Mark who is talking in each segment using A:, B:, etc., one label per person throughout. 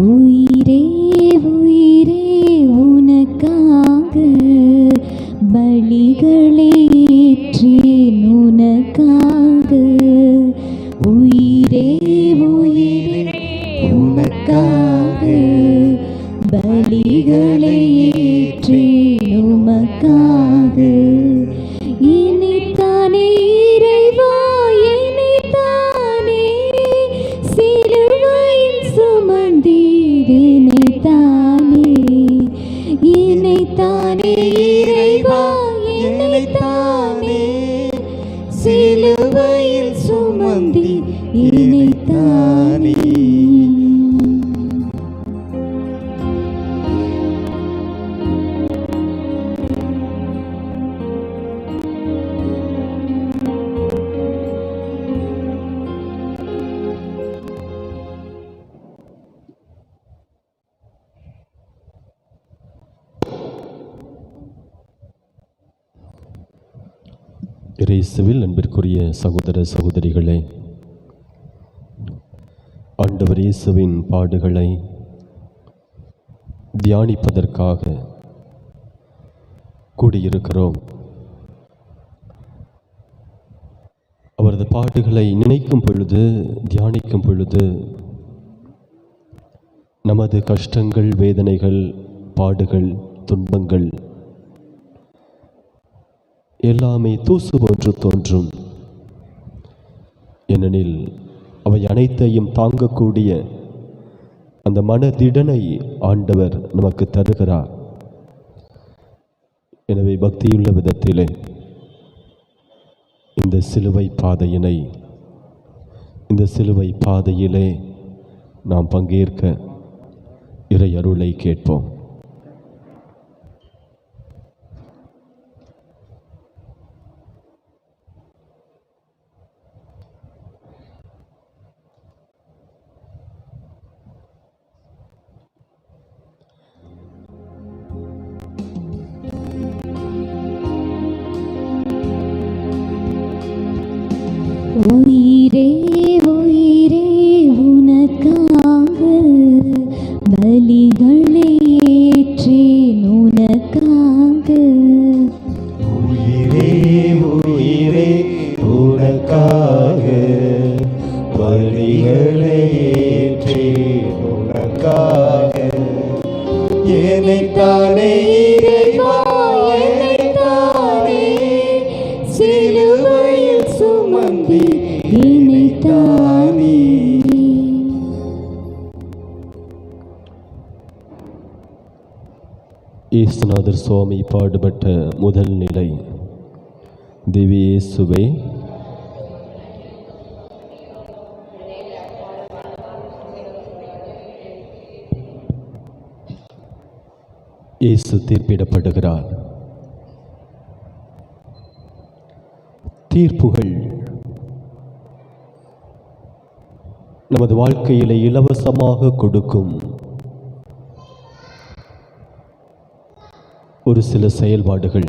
A: உயிரே உயிரே உனக்காக பலிகளை ஏற்றேன் உனக்காக. உயிரே உயிரே உனக்காக பலிகளை ஏற்றேன் உமக்காக. இனித்தானே இறைவா இனித்தானே சிலுவையில் சுமந்தீர் இனித்தானே. இனித்தானே இறைவா இனித்தானே சிலுவையில் சுமந்தீர் இனித்தானே.
B: இயேசுவில் அன்பிற்குரிய சகோதர சகோதரிகளே, ஆண்டவர் இயேசுவின் பாடுகளை தியானிப்பதற்காக கூடியிருக்கிறோம். அவரது பாடுகளை நினைக்கும் பொழுது, தியானிக்கும் பொழுது நமது கஷ்டங்கள், வேதனைகள், பாடுகள், துன்பங்கள் எல்லாமே தூசு போன்று தோன்றும். ஏனெனில் அவை அனைத்தையும் தாங்கக்கூடிய அந்த மனதிடனை ஆண்டவர் நமக்கு தருகிறார். எனவே பக்தியுள்ள விதத்திலே இந்த சிலுவை பாதையினை, இந்த சிலுவை பாதையிலே நாம் பங்கேற்க இறை அருளை கேட்போம்.
A: உயிரே உயிரே உனக்காக பலிகளை ஏற்றேன் உனக்காக.
C: உயிரே உயிரே உனக்காக பலிகளை ஏற்றேன் உனக்காக. என்னைத்தானே இறைவா என்னைத்தானே சிலுவையில் சுமந்தி இனித்தானே.
B: இயேசுநாதர் சுவாமி பாடுபட்ட முதல் நிலை. திவ்ய இயேசுவே, இயேசு தீர்ப்பிடப்படுகிறார். தீர்ப்புகள் நமது வாழ்க்கையிலே இலவசமாக கொடுக்கும் ஒரு சில செயல்பாடுகள்.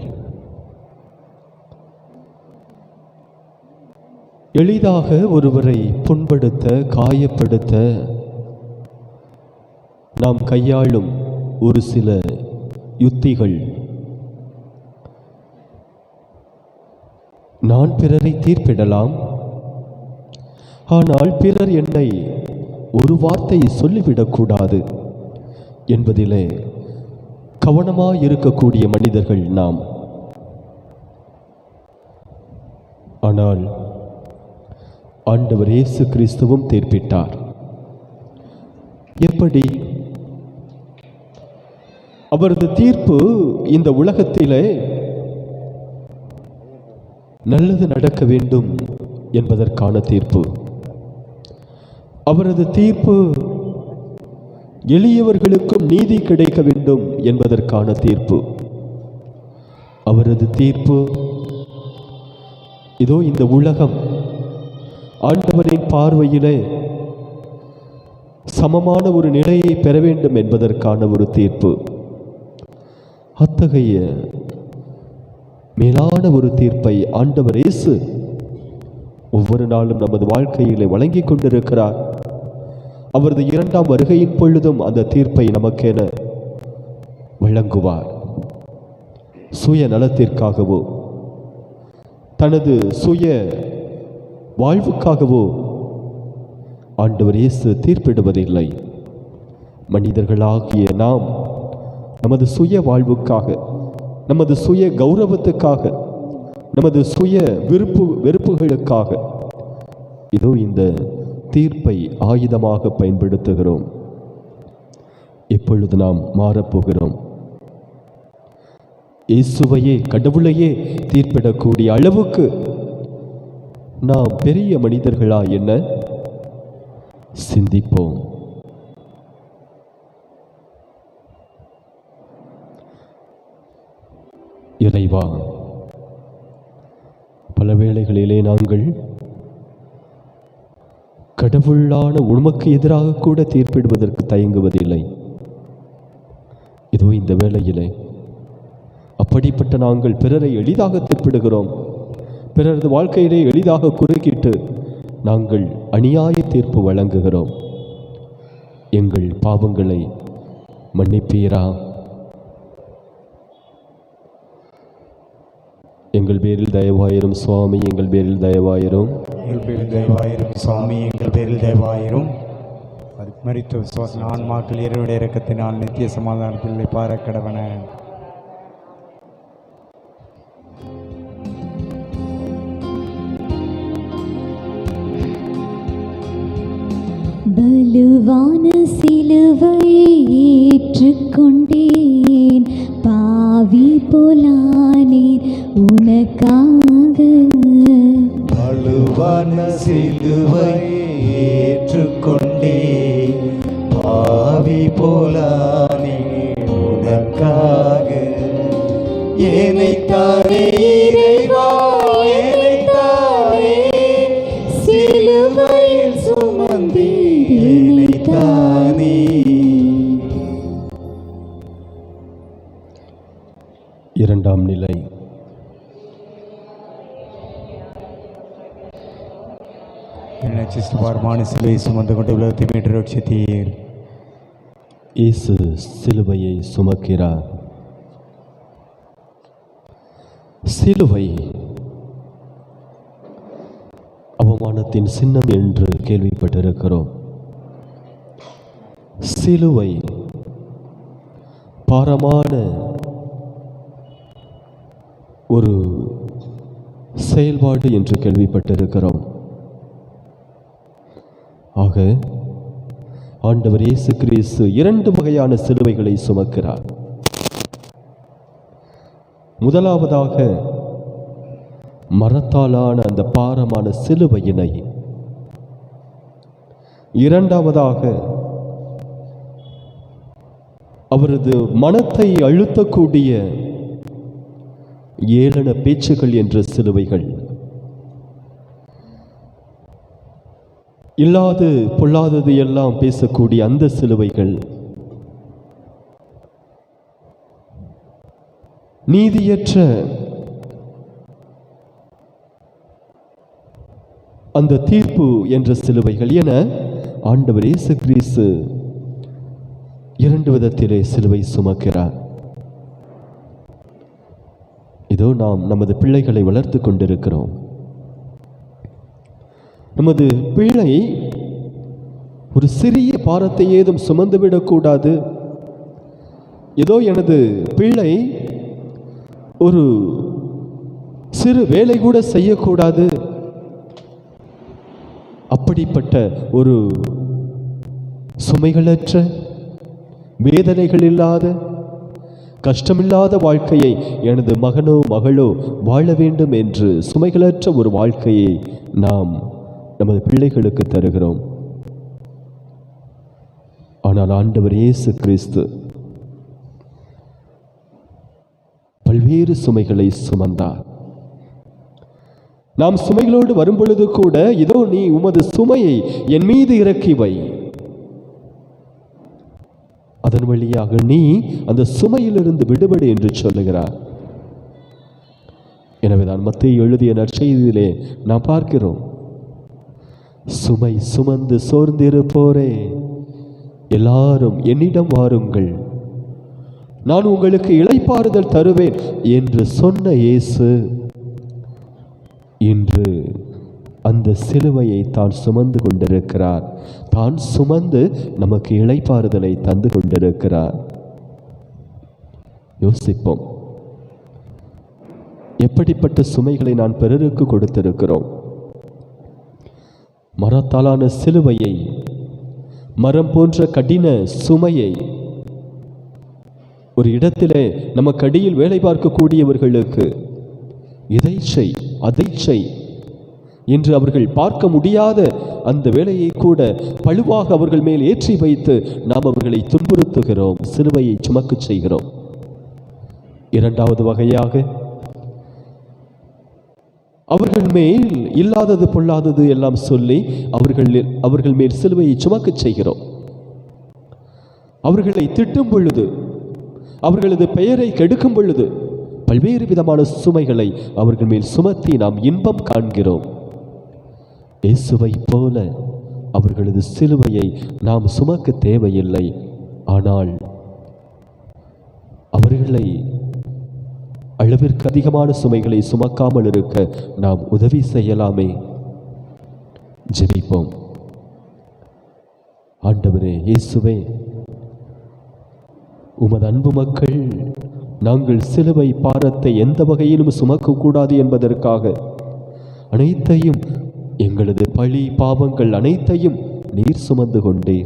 B: எளிதாக ஒருவரை புண்படுத்த, காயப்படுத்த நாம் கையாளும் ஒரு சில யுத்திகள். நான் பிறரை தீர்ப்பிடலாம், ஆனால் பிறர் என்னை ஒரு வார்த்தை சொல்லிவிடக்கூடாது என்பதிலே கவனமாக இருக்கக்கூடிய மனிதர்கள் நாம். ஆனால் ஆண்டவர் இயேசு கிறிஸ்துவும் தீர்ப்பிட்டார். எப்படி? அவரது தீர்ப்பு இந்த உலகத்திலே நல்லது நடக்க வேண்டும் என்பதற்கான தீர்ப்பு. அவரது தீர்ப்பு எளியவர்களுக்கும் நீதி கிடைக்க வேண்டும் என்பதற்கான தீர்ப்பு. அவரது தீர்ப்பு இதோ இந்த உலகம் ஆண்டவரின் பார்வையிலே சமமான ஒரு நிலையை பெற வேண்டும் என்பதற்கான ஒரு தீர்ப்பு. அத்தகைய மேலான ஒரு தீர்ப்பை ஆண்டவர் இயேசு ஒவ்வொரு நாளும் நமது வாழ்க்கையிலே வழங்கிக் கொண்டிருக்கிறார். அவரது இரண்டாம் வருகையின் பொழுதும் அந்த தீர்ப்பை நமக்கென வழங்குவார். சுய நலத்திற்காகவோ தனது சுய வாழ்வுக்காகவோ ஆண்டவர் இயேசு தீர்ப்பிடுவதில்லை. மனிதர்களாகிய நாம் நமது சுய வாழ்வுக்காக, நமது சுய கௌரவத்துக்காக, நமது சுய வெறுப்புகளுக்காக இதோ இந்த தீர்ப்பை ஆயுதமாக பயன்படுத்துகிறோம். இப்பொழுது நாம் மாறப்போகிறோம். இயேசுவையே, கடவுளையே தீர்ப்பிடக்கூடிய அளவுக்கு நாம் பெரிய மனிதர்களா என்ன சிந்திப்போம். இறைவா, பல வேளைகளிலே நாங்கள் கடவுளான உமக்கு எதிராக கூட தீர்ப்பிடுவதற்கு தயங்குவதில்லை. இதோ இந்த வேளையிலே அப்படிப்பட்ட நாங்கள் பிறரை எளிதாக தீர்ப்பிடுகிறோம். பிறரது வாழ்க்கையிலே எளிதாக குறுக்கிட்டு நாங்கள் அநியாய தீர்ப்பு வழங்குகிறோம். எங்கள் பாவங்களை மன்னிப்பீரா? எங்கள் பேரில் தயவாயிரும் சுவாமி, எங்கள் பேரில் தயவாயிரும்.
C: எங்கள் பேரில் தயவாயிரும் சுவாமி, எங்கள் பேரில் தயவாயிரும். மரித்த விசுவாச ஆன்மாக்கள் இறைவனுடைய இரக்கத்தினால் நித்திய சமாதானத்தில் பார கடவன.
A: பலுவான சிலுவை ஏற்றுக்கொண்டேன், பாவி போலானேன் உனக்காக.
C: பலுவான சிலுவை ஏற்றுக்கொண்டேன், பாவி போலானேன் உனக்காக. ஏனைத்தானே இறைவா, ஏனைத்தானே சிலுவையில் சுமந்தே ஏனைத்தானே.
B: இரண்டாம் நிலை.
C: பார்மான சிலுவை சுமந்து கொண்டு உலகத்தை மீட்டு ரட்சித்தீர்.
B: இயேசு சிலுவையை சுமக்கிறார். சிலுவை அவமானத்தின் சின்னம் என்று கேள்விப்பட்டிருக்கிறோம். சிலுவை பாரமான ஒரு செயல்பாடு என்று கேள்விப்பட்டிருக்கிறோம். ஆக ஆண்டவர் இயேசு கிறிஸ்து இரண்டு வகையான சிலுவைகளை சுமக்கிறார். முதலாவதாக மரத்தாலான அந்த பாரமான சிலுவையினை, இரண்டாவதாக அவரது மனத்தை அழுத்தக்கூடிய ஏளன பேச்சுகள் என்ற சிலுவைகள், இல்லாது பொல்லாதது எல்லாம் பேசக்கூடிய அந்த சிலுவைகள், நீதியற்ற அந்த தீர்ப்பு என்ற சிலுவைகள் என ஆண்டவர் இயேசு கிறிஸ்து இரண்டு விதத்திலே சிலுவை சுமக்கிறார். இதோ நாம் நமது பிள்ளைகளை வளர்த்து கொண்டிருக்கிறோம். நமது பிள்ளை ஒரு சிறிய பாரத்தை ஏதும் சுமந்துவிடக்கூடாது. ஏதோ எனது பிள்ளை ஒரு சிறு வேலை கூட செய்யக்கூடாது, அப்படிப்பட்ட ஒரு சுமைகளற்ற, வேதனைகள் இல்லாத, கஷ்டமில்லாத வாழ்க்கையை எனது மகனோ மகளோ வாழ வேண்டும் என்று சுமைகளற்ற ஒரு வாழ்க்கையை நாம் நமது பிள்ளைகளுக்கு தருகிறோம். ஆனால் ஆண்டவர் இயேசு கிறிஸ்து பல்வேறு சுமைகளை சுமந்தார். நாம் சுமைகளோடு வரும்பொழுது கூட, இதோ நீ உமது சுமையை என் மீது இறக்கி வை, அதன் வழியாக நீ அந்த சுமையிலிருந்து விடுபடு என்று சொல்லுகிறார். எனவேதான் மத்தேயு எழுதிய நற்செய்தியிலே நாம் பார்க்கிறோம், சுமை சுமந்து சோர்ந்திருப்போரே எல்லாரும் என்னிடம் வாருங்கள், நான் உங்களுக்கு இளைப்பாறுதல் தருவேன் என்று சொன்ன இயேசு இன்று அந்த சிலுவையை தான் சுமந்து கொண்டிருக்கிறார். தான் சுமந்து நமக்கு இளைப்பாறுதலை தந்து கொண்டிருக்கிறார். யோசிப்போம், எப்படிப்பட்ட சுமைகளை நான் பிறருக்கு கொடுத்திருக்கிறோம். மரத்தாலான சிலுவையை, மரம் போன்ற கடின சுமையை ஒரு இடத்திலே நமக்கு அடியில் வேலை பார்க்கக்கூடியவர்களுக்கு இதை செய் அதை செய் என்று அவர்கள் பார்க்க முடியாத அந்த வேலையை கூட பழுவாக அவர்கள் மேல் ஏற்றி வைத்து நாம் அவர்களை துன்புறுத்துகிறோம், சிலுவையை சுமக்கச் செய்கிறோம். இரண்டாவது வகையாக அவர்கள் மேல் இல்லாதது பொல்லாதது எல்லாம் சொல்லி அவர்கள் மேல் சிலுவையை சுமக்கச் செய்கிறோம். அவர்களை திட்டும் பொழுது, அவர்களது பெயரை கெடுக்கும் பொழுது பல்வேறு விதமான சுமைகளை அவர்கள் மேல் சுமத்தி நாம் இன்பம் காண்கிறோம். இயேசுவை போல அவர்களது சிலுவையை நாம் சுமக்க தேவையில்லை. ஆனால் அவர்களை அளவிற்கு அதிகமான சுமைகளை சுமக்காமல் இருக்க நாம் உதவி செய்யலாமே. ஜெபிப்போம். ஆண்டவரே இயேசுவே, உமது அன்பு மக்கள் நாங்கள் சிலுவை பாரத்தை எந்த வகையிலும் சுமக்கக்கூடாது என்பதற்காக அனைத்தையும், எங்களது பழி பாவங்கள் அனைத்தையும் நீர் சுமந்து கொண்டே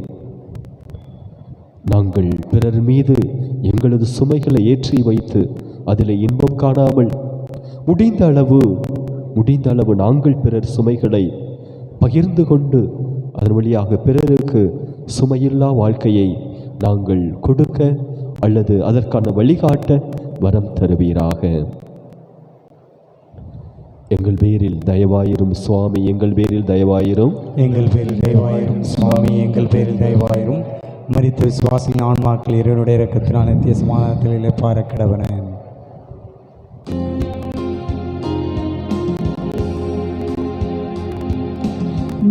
B: நாங்கள் பிறர் மீது எங்களது சுமைகளை ஏற்றி வைத்து அதில் இன்பம் காணாமல் முடிந்த அளவு நாங்கள் பிறர் சுமைகளை பகிர்ந்து கொண்டு அதன் வழியாக பிறருக்கு சுமையில்லா வாழ்க்கையை நாங்கள் கொடுக்க அல்லது அதற்கான வழிகாட்ட வரம் தருவீராக. எங்கள் பேரில் தயவாயிரும் சுவாமி, எங்கள் பேரில் தயவாயிரும்,
C: எங்கள் பேரில் தயவாயிரும் சுவாமி, எங்கள் பேரில் தயவாயிரும். மரித்த விசுவாசியின் ஆன்மாக்கள் இறைவனுடைய இரக்கத்தினால் நித்திய சமாதானத்தில் இளைப்பாற கடவன.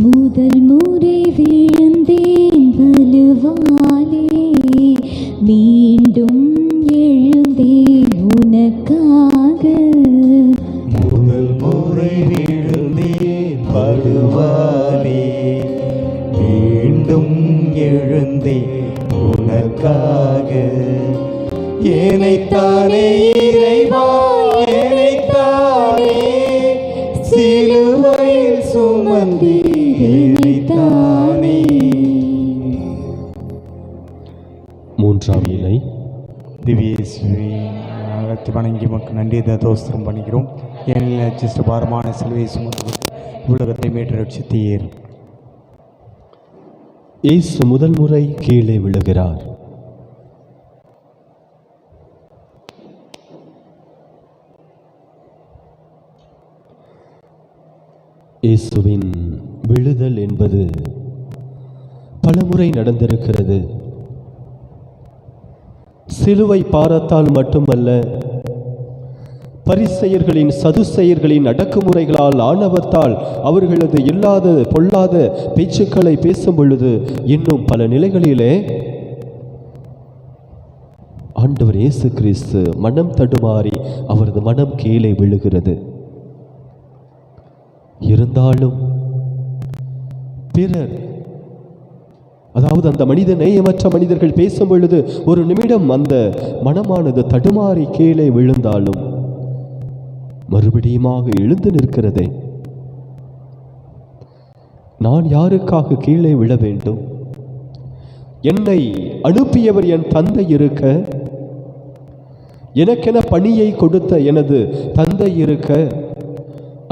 A: முதல் முறை விழுந்தேன் வலுவாலே, மீண்டும் எழுந்தேன் உனக்காக.
C: முதல் முறை விழுந்தேன் வலுவாலே, மீண்டும் எழுந்தேன் உனக்காக. ஏனைத்தானே இறைவா, ஏனைத்தானே சிலுவையில் சுமந்தீர், ஏனைத்தானே.
B: மூன்றாம் இலை.
C: திவ்யேஸ்வரி அழைத்து வணங்கி மக்கள் நன்றி தோஸ்திரம் பண்ணிக்கிறோம். ஏனில் அச்சிஷ்ட பாரமான சிலுவையை சுமந்து உலகத்தை மீட்டு ரட்சித்தீர்.
B: இயேசு முதல் முறை கீழே விழுகிறார். இயேசுவின் விழுதல் என்பது பலமுறை நடந்திருக்கிறது. சிலுவை பாரத்தால் மட்டுமல்ல, பரிசேயர்களின் சதுசேயர்களின் அடக்குமுறைகளால், ஆணவத்தால், அவர்களது இல்லாத பொல்லாத பேச்சுக்களை பேசும் பொழுது இன்னும் பல நிலைகளிலே ஆண்டவர் இயேசு கிறிஸ்து மனம் தடுமாறி அவரது மனம் கீழே விழுகிறது. இருந்தாலும் பிறர், அதாவது அந்த மனித நேயமற்ற மனிதர்கள் பேசும் பொழுது ஒரு நிமிடம் அந்த மனமானது தடுமாறி கீழே விழுந்தாலும் மறுபடியுமாக எழுந்து நிற்கிறதே. நான் யாருக்காக கீழே விழ வேண்டும்? என்னை அனுப்பியவர் என் தந்தை இருக்க, எனக்கென பணியை கொடுத்த எனது தந்தை இருக்க,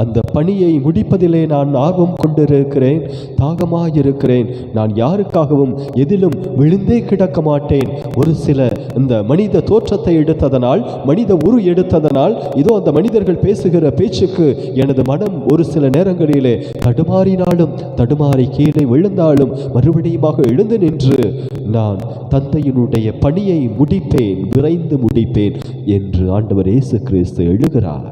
B: அந்த பணியை முடிப்பதிலே நான் ஆர்வம் கொண்டிருக்கிறேன், தாகமாயிருக்கிறேன். நான் யாருக்காகவும் எதிலும் விழுந்தே கிடக்க மாட்டேன். ஒரு சில இந்த மனித தோற்றத்தை எடுத்ததனால், மனித உரு எடுத்ததனால், இதோ அந்த மனிதர்கள் பேசுகிற பேச்சுக்கு எனது மனம் ஒரு சில நேரங்களிலே தடுமாறினாலும், தடுமாறி கீழே விழுந்தாலும் மறுபடியுமாக எழுந்து நின்று நான் தந்தையினுடைய பணியை முடிப்பேன், விரைந்து முடிப்பேன் என்று ஆண்டவர் இயேசு கிறிஸ்து எழுகிறார்.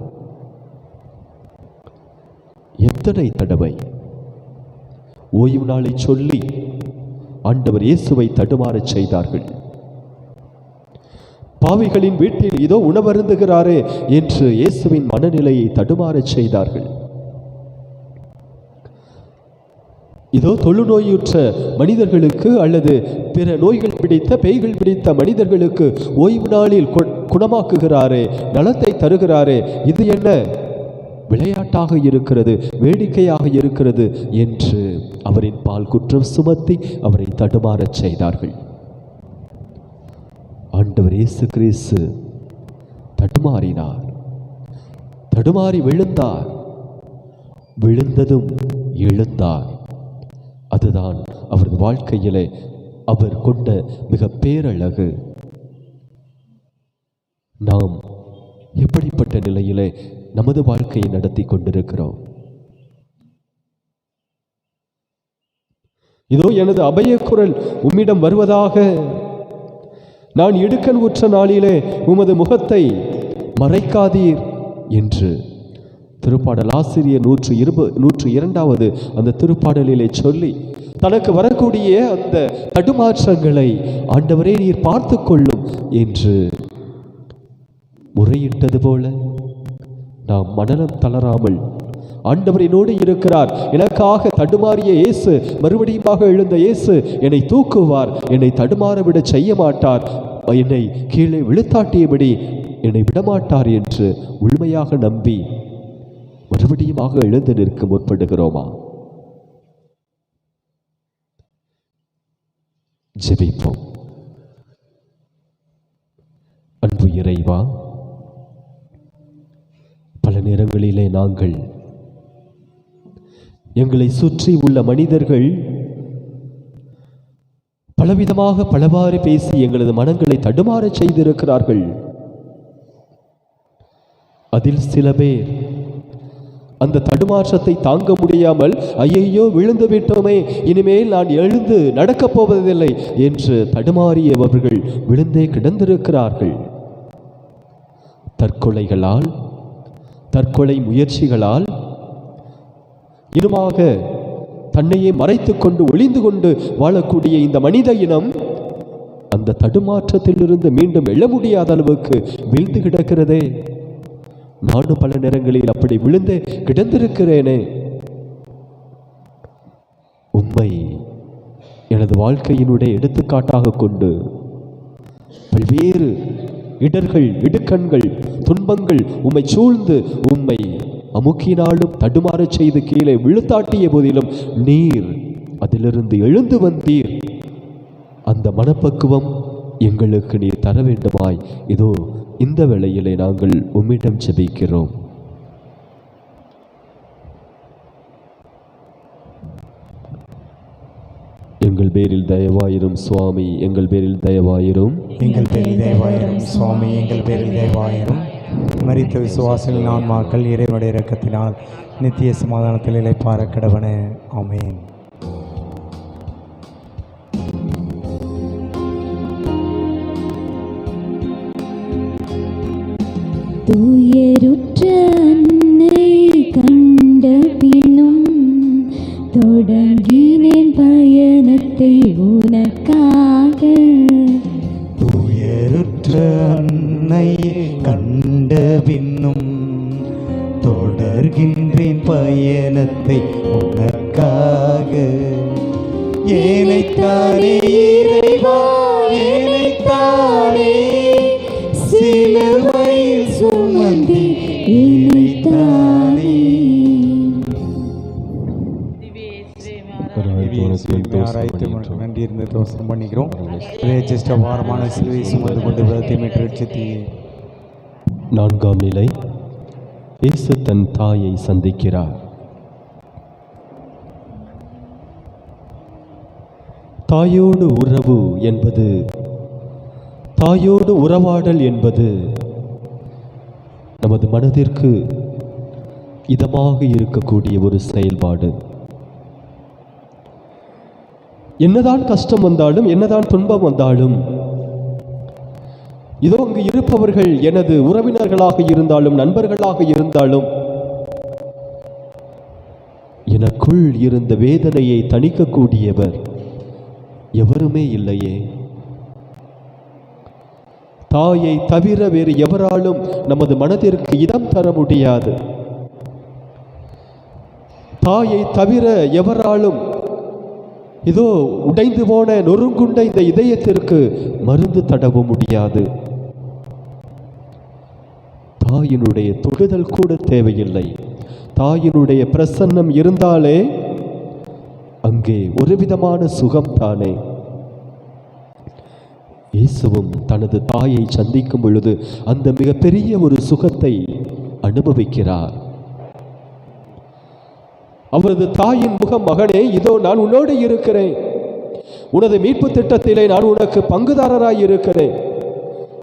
B: எத்தனை தடவை ஓய்வு நாளை சொல்லி ஆண்டவர் இயேசுவை தடுமாறச் செய்தார்கள். பாவிகளின் வீட்டில் இதோ உணவருந்துகிறாரே என்று இயேசுவின் மனநிலையை தடுமாறச் செய்தார்கள். இதோ தொழுநோயுற்ற மனிதர்களுக்கு அல்லது பிற நோய்கள் பிடித்த பேய்கள் பிடித்த மனிதர்களுக்கு ஓய்வு நாளில் குணமாக்குகிறாரே, நலத்தை தருகிறாரே, இது என்ன விளையாட்டாக இருக்கிறது, வேடிக்கையாக இருக்கிறது என்று அவரின் பால் குற்றம் சுமத்தி அவரை தடுமாறச் செய்தார்கள். ஆண்டவர் இயேசு கிறிஸ்து தடுமாறினார், தடுமாறி விழுந்தார், விழுந்ததும் எழுந்தார். அதுதான் அவரது வாழ்க்கையிலே அவர் கொண்ட மிக பேரழகு. நாம் எப்படிப்பட்ட நிலையிலே நமது வாழ்க்கையை நடத்தி கொண்டிருக்கிறோம்? இதோ எனது அபயக்குரல் உம்மிடம் வருவதாக, நான் இடுக்கண் உற்ற நாளிலே உமது முகத்தை மறைக்காதீர் என்று திருப்பாடல் ஆசிரியர் 102வது அந்த திருப்பாடலிலே சொல்லி தனக்கு வரக்கூடிய அந்த தடுமாற்றங்களை ஆண்டவரே நீர் பார்த்து கொள்ளும் என்று முறையிட்டது போல நாம் மனநம் தளராமல் ஆண்டவர் என்னோடு இருக்கிறார், எனக்காக தடுமாறிய இயேசு, மறுபடியுமாக எழுந்த இயேசு என்னை தூக்குவார், என்னை தடுமாற விட செய்ய மாட்டார், என்னை கீழே விழுத்தாட்டியபடி என்னை விடமாட்டார் என்று உண்மையாக நம்பி மறுபடியுமாக எழுந்து நிற்க முற்படுகிறோமா? ஜெபிப்போம். அன்பு இறைவா, பல நேரங்களிலே நாங்கள் எங்களை சுற்றி உள்ள மனிதர்கள் பலவிதமாக பலவாறு பேசி எங்களது மனங்களை தடுமாற செய்திருக்கிறார்கள். அதில் சில பேர் அந்த தடுமாற்றத்தை தாங்க முடியாமல் ஐயையோ விழுந்து விட்டோமே, இனிமேல் நான் எழுந்து நடக்கப் போவதில்லை என்று தடுமாறியவர்கள் விழுந்தே கிடந்திருக்கிறார்கள். தற்கொலைகளால், தற்கொலை முயற்சிகளால், இனுமாக தன்னையே மறைத்து கொண்டு ஒளிந்து கொண்டு வாழக்கூடிய இந்த மனித இனம் அந்த தடுமாற்றத்திலிருந்து மீண்டும் எழ முடியாத அளவுக்கு வீழ்ந்து கிடக்கிறதே. நானும் பல நேரங்களில் அப்படி விழுந்து கிடந்திருக்கிறேனே. உம்மை எனது வாழ்க்கையினுடைய எடுத்துக்காட்டாக கொண்டு பல்வேறு இடர்கள், இடுக்கண்கள், துன்பங்கள் உம்மை சூழ்ந்து உம்மை அமுக்கினாலும் தடுமாறச் செய்து கீழே விழுத்தாட்டிய போதிலும் நீர் அதிலிருந்து எழுந்து வந்தீர். அந்த மனப்பக்குவம் எங்களுக்கு நீர் தர வேண்டுமாய் இதோ இந்த வேளையிலே நாங்கள் உம்மிடம் ஜெபிக்கிறோம். எங்கள் பேரில் தயவாயிரும் சுவாமி, எங்கள் பேரில் தயவாயிரும்,
C: எங்கள் பேரில் தயவாயிரும் சுவாமி, எங்கள் பேரில் தயவாயிரும். மரித்த விசுவாசிகள் ஆன்மாக்கள் இறைவனுடைய இரக்கத்தினால் நித்திய சமாதானத்தில் இளைப்பாற கடவன. ஆமென்.
A: துயருற்ற அன்னை கண்ட பின்னும் தொடங்கினேன் பயணத்தை உனக்காக.
C: துயருற்ற அன்னை கண்ட பின்னும் தொடர்கின்றேன் பயணத்தை உனக்காக. ஏனைத்தானே இறைவா, ஏனைத்தானே சிலுவையில் சுமந்தி
A: இணைத்தானே.
C: நன்றி இருந்து தோசனம் பண்ணிக்கிறோம். அபாரமான சிலுவை சுமந்து கொண்டு விரதத்தை மீட்டு.
B: 4ஆம் நிலை, இயேசு தன் தாயை சந்திக்கிறார். தாயோடு உறவு என்பது, தாயோடு உறவாடல் என்பது நமது மனதிற்கு இதமாக இருக்கக்கூடிய ஒரு செயல்பாடு. என்னதான் கஷ்டம் வந்தாலும், என்னதான் துன்பம் வந்தாலும், இதோ அங்கு இருப்பவர்கள் எனது உறவினர்களாக இருந்தாலும், நண்பர்களாக இருந்தாலும், எனக்குள் இருந்த வேதனையை தணிக்கக்கூடியவர் எவருமே இல்லையே. தாயை தவிர வேறு எவராலும் நமது மனதிற்கு இடம் தர முடியாது. தாயை தவிர எவராலும் இதோ உடைந்து போன நொறுங்குண்ட இந்த இதயத்திற்கு மருந்து தடவ முடியாது. தாயினுடைய தொடுதல் கூட தேவையில்லை. தாயினுடைய பிரசன்னம் இருந்தாலே அங்கே ஒரு விதமான சுகம் தானே. இயேசுவும் தனது தாயை சந்திக்கும் பொழுது அந்த மிகப்பெரிய ஒரு சுகத்தை அனுபவிக்கிறார். அவரது தாயின் முகம், மகனே, இதோ நான் உன்னோடு இருக்கிறேன், உனது மீட்பு திட்டத்திலே நான் உனக்கு பங்குதாரராய் இருக்கிறேன்,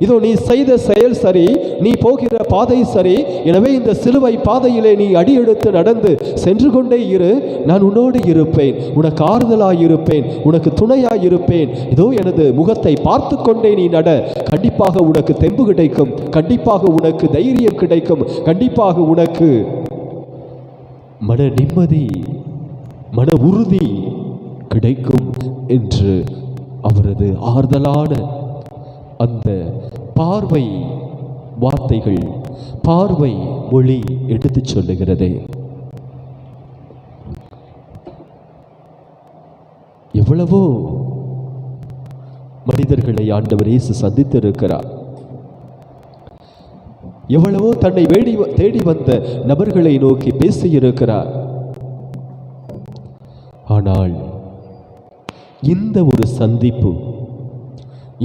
B: இதோ நீ செய்த செயல் சரி, நீ போகிற பாதை சரி, எனவே இந்த சிலுவை பாதையிலே நீ அடியெடுத்து நடந்து சென்று கொண்டே இரு, நான் உன்னோடு இருப்பேன், உனக்கு ஆறுதலாய் இருப்பேன், உனக்கு துணையாய் இருப்பேன், இதோ எனது முகத்தை பார்த்து கொண்டே நீ நட, கண்டிப்பாக உனக்கு தெம்பு கிடைக்கும், கண்டிப்பாக உனக்கு தைரியம் கிடைக்கும், கண்டிப்பாக உனக்கு மன நிம்மதி, மன உறுதி கிடைக்கும் என்று அவரது ஆறுதலான அந்த பார்வை வார்த்தைகள், பார்வை மொழி எடுத்துச் சொல்லுகிறது. எவ்வளவோ மனிதர்களை ஆண்டவர் இயேசு சந்தித்திருக்கிறார். எவ்வளவோ தன்னை தேடி வந்த நபர்களை நோக்கி பேசியிருக்கிறார். ஆனால் இந்த ஒரு சந்திப்பு,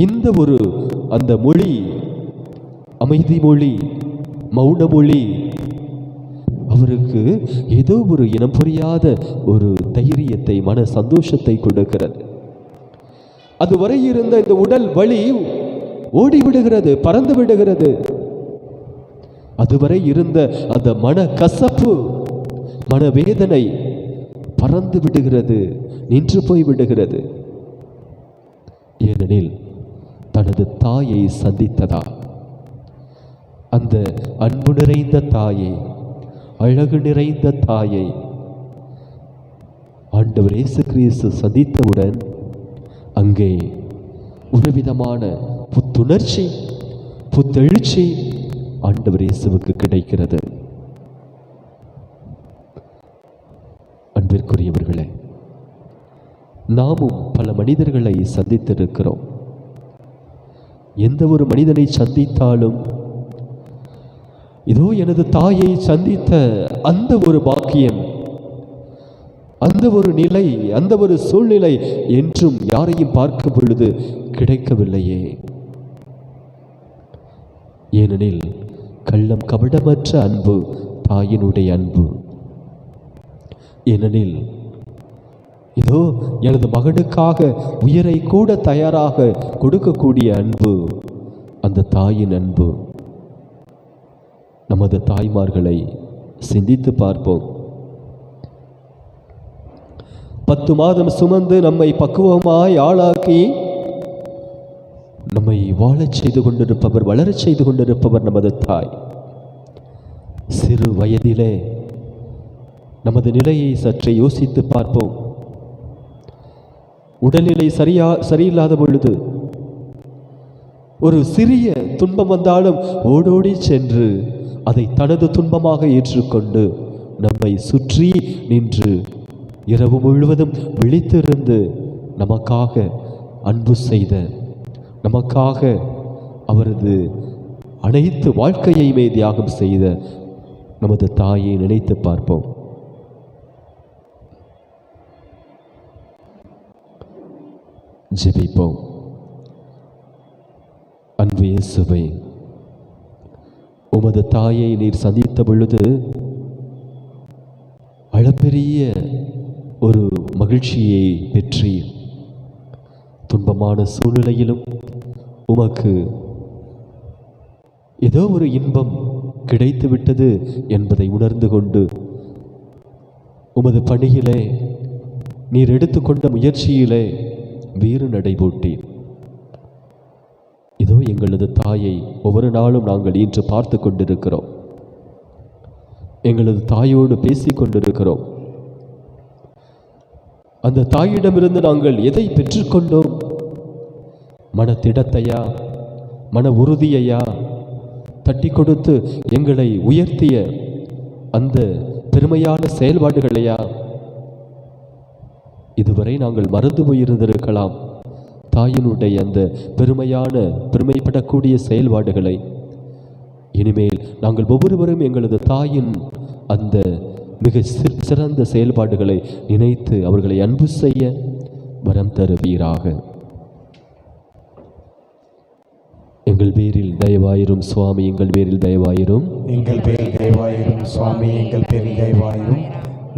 B: இந்த ஒரு அந்த மொழி, அமைதி மொழி, மௌன மொழி அவருக்கு ஏதோ ஒரு இனம் புரியாத ஒரு தைரியத்தை, மன சந்தோஷத்தை கொடுக்கிறது. அதுவரை இருந்த இந்த உடல் வலி ஓடிவிடுகிறது, பறந்து விடுகிறது. அதுவரை இருந்த அந்த மன கசப்பு, மனவேதனை பறந்து விடுகிறது, நின்று போய் விடுகிறது. ஏனெனில் தனது தாயை சந்தித்ததா, அந்த அன்பு நிறைந்த தாயை, அழகு நிறைந்த தாயை ஆண்டவர் இயேசு கிறிஸ்து சந்தித்தவுடன் அங்கே ஒரு விதமான புத்துணர்ச்சி, புத்தெழுச்சி ஆண்டவர் இயேசுவுக்கு கிடைக்கிறது. அன்பிற்குரியவர்களே, நாமும் பல மனிதர்களை சந்தித்திருக்கிறோம். எந்த ஒரு மனிதனை சந்தித்தாலும் இதோ எனது தாயை சந்தித்த அந்த ஒரு பாக்கியம், அந்த ஒரு நிலை, அந்த ஒரு சூழ்நிலை என்றும் யாரையும் பார்க்கும் பொழுது கிடைக்கவில்லையே. ஏனெனில் கள்ளம் கபடமற்ற அன்பு தாயினுடைய அன்பு. ஏனெனில் இதோ எனது மகனுக்காக உயிரை கூட தயாராக கொடுக்கக்கூடிய அன்பு அந்த தாயின் அன்பு. நமது தாய்மார்களை சிந்தித்து பார்ப்போம். 10 மாதம் சுமந்து நம்மை பக்குவமாய் ஆளாக்கி நம்மை வாழச் செய்து கொண்டிருப்பவர், வளரச் செய்து கொண்டிருப்பவர் நமது தாய். சிறு வயதிலே நமது நிலையை சற்றே யோசித்து பார்ப்போம். உடல்நிலை சரியில்லாத பொழுது ஒரு சிறிய துன்பம் வந்தாலும் ஓடோடி சென்று அதை தனது துன்பமாக ஏற்றுக்கொண்டு நம்மை சுற்றி நின்று இரவு முழுவதும் விழித்திருந்து நமக்காக அன்பு செய்த, நமக்காக அவரது அனைத்து வாழ்க்கையுமே தியாகம் செய்த நமது தாயை நினைத்து பார்ப்போம். ஜெபிப்போம். அன்பு இயேசுவே, உமது தாயை நீர் சந்தித்த பொழுது அளப்பெரிய ஒரு மகிழ்ச்சியை பெற்றீர். துன்பமான சூழ்நிலையிலும் உமக்கு ஏதோ ஒரு இன்பம் கிடைத்து விட்டது என்பதை உணர்ந்து கொண்டு உமது பணியிலே நீர் எடுத்துக்கொண்ட முயற்சியிலே வீறு நடைபோட்டீர். இதோ எங்களது தாயை ஒவ்வொரு நாளும் நாங்கள் இன்று பார்த்து கொண்டிருக்கிறோம். எங்களது தாயோடு பேசிக் கொண்டிருக்கிறோம். அந்த தாயிடமிருந்து நாங்கள் எதை பெற்றுக்கொண்டோம்? மனத்திடத்தையா, மன உறுதியையா, தட்டி கொடுத்து எங்களை உயர்த்திய அந்த பெருமையான செயல்பாடுகளையா? இதுவரை நாங்கள் மறந்து போயிருந்திருக்கலாம் தாயினுடைய அந்த பெருமைப்படக்கூடிய செயல்பாடுகளை. இனிமேல் நாங்கள் ஒவ்வொருவரும் எங்களது தாயின் அந்த மிக சிறந்த செயல்பாடுகளை நினைத்து அவர்களை அன்பு செய்ய வரம் தருவீராக. எங்கள் பேரில் தயவாயிரும் சுவாமி, எங்கள் பேரில் தயவாயிரும்.
C: எங்கள் பேரில் தயவாயிரும் சுவாமி, எங்கள் பேரில் தயவாயிரும்.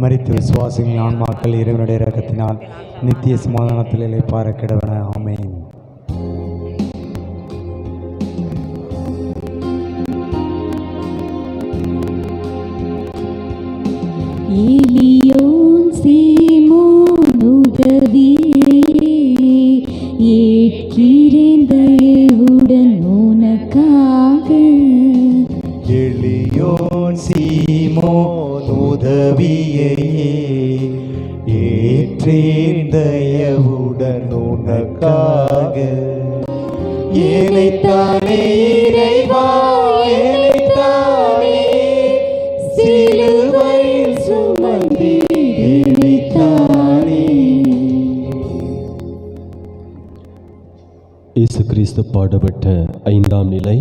C: மரித்த விசுவாசிகளின் ஆன்மாக்கள் இறைவனுடைய இரக்கத்தினால் நித்திய சமாதானத்தில் இளைப்பாற கிடவன. ஆமென்.
A: எலியோன் சீமோன் உதவியை ஏற்கிறேன் தயவுடன் உனக்காக.
C: எளியோன் சீமோன் உதவியை ஏற்றேன் தயவுடன் உனக்காக. ஏனைத்தானே இறைவா, ஏனைத்தானே சிலுவையில் சுமந்தீர், ஏனைத்தானே.
B: இயேசு கிறிஸ்து பாடுபட்ட 5ஆம் நிலை.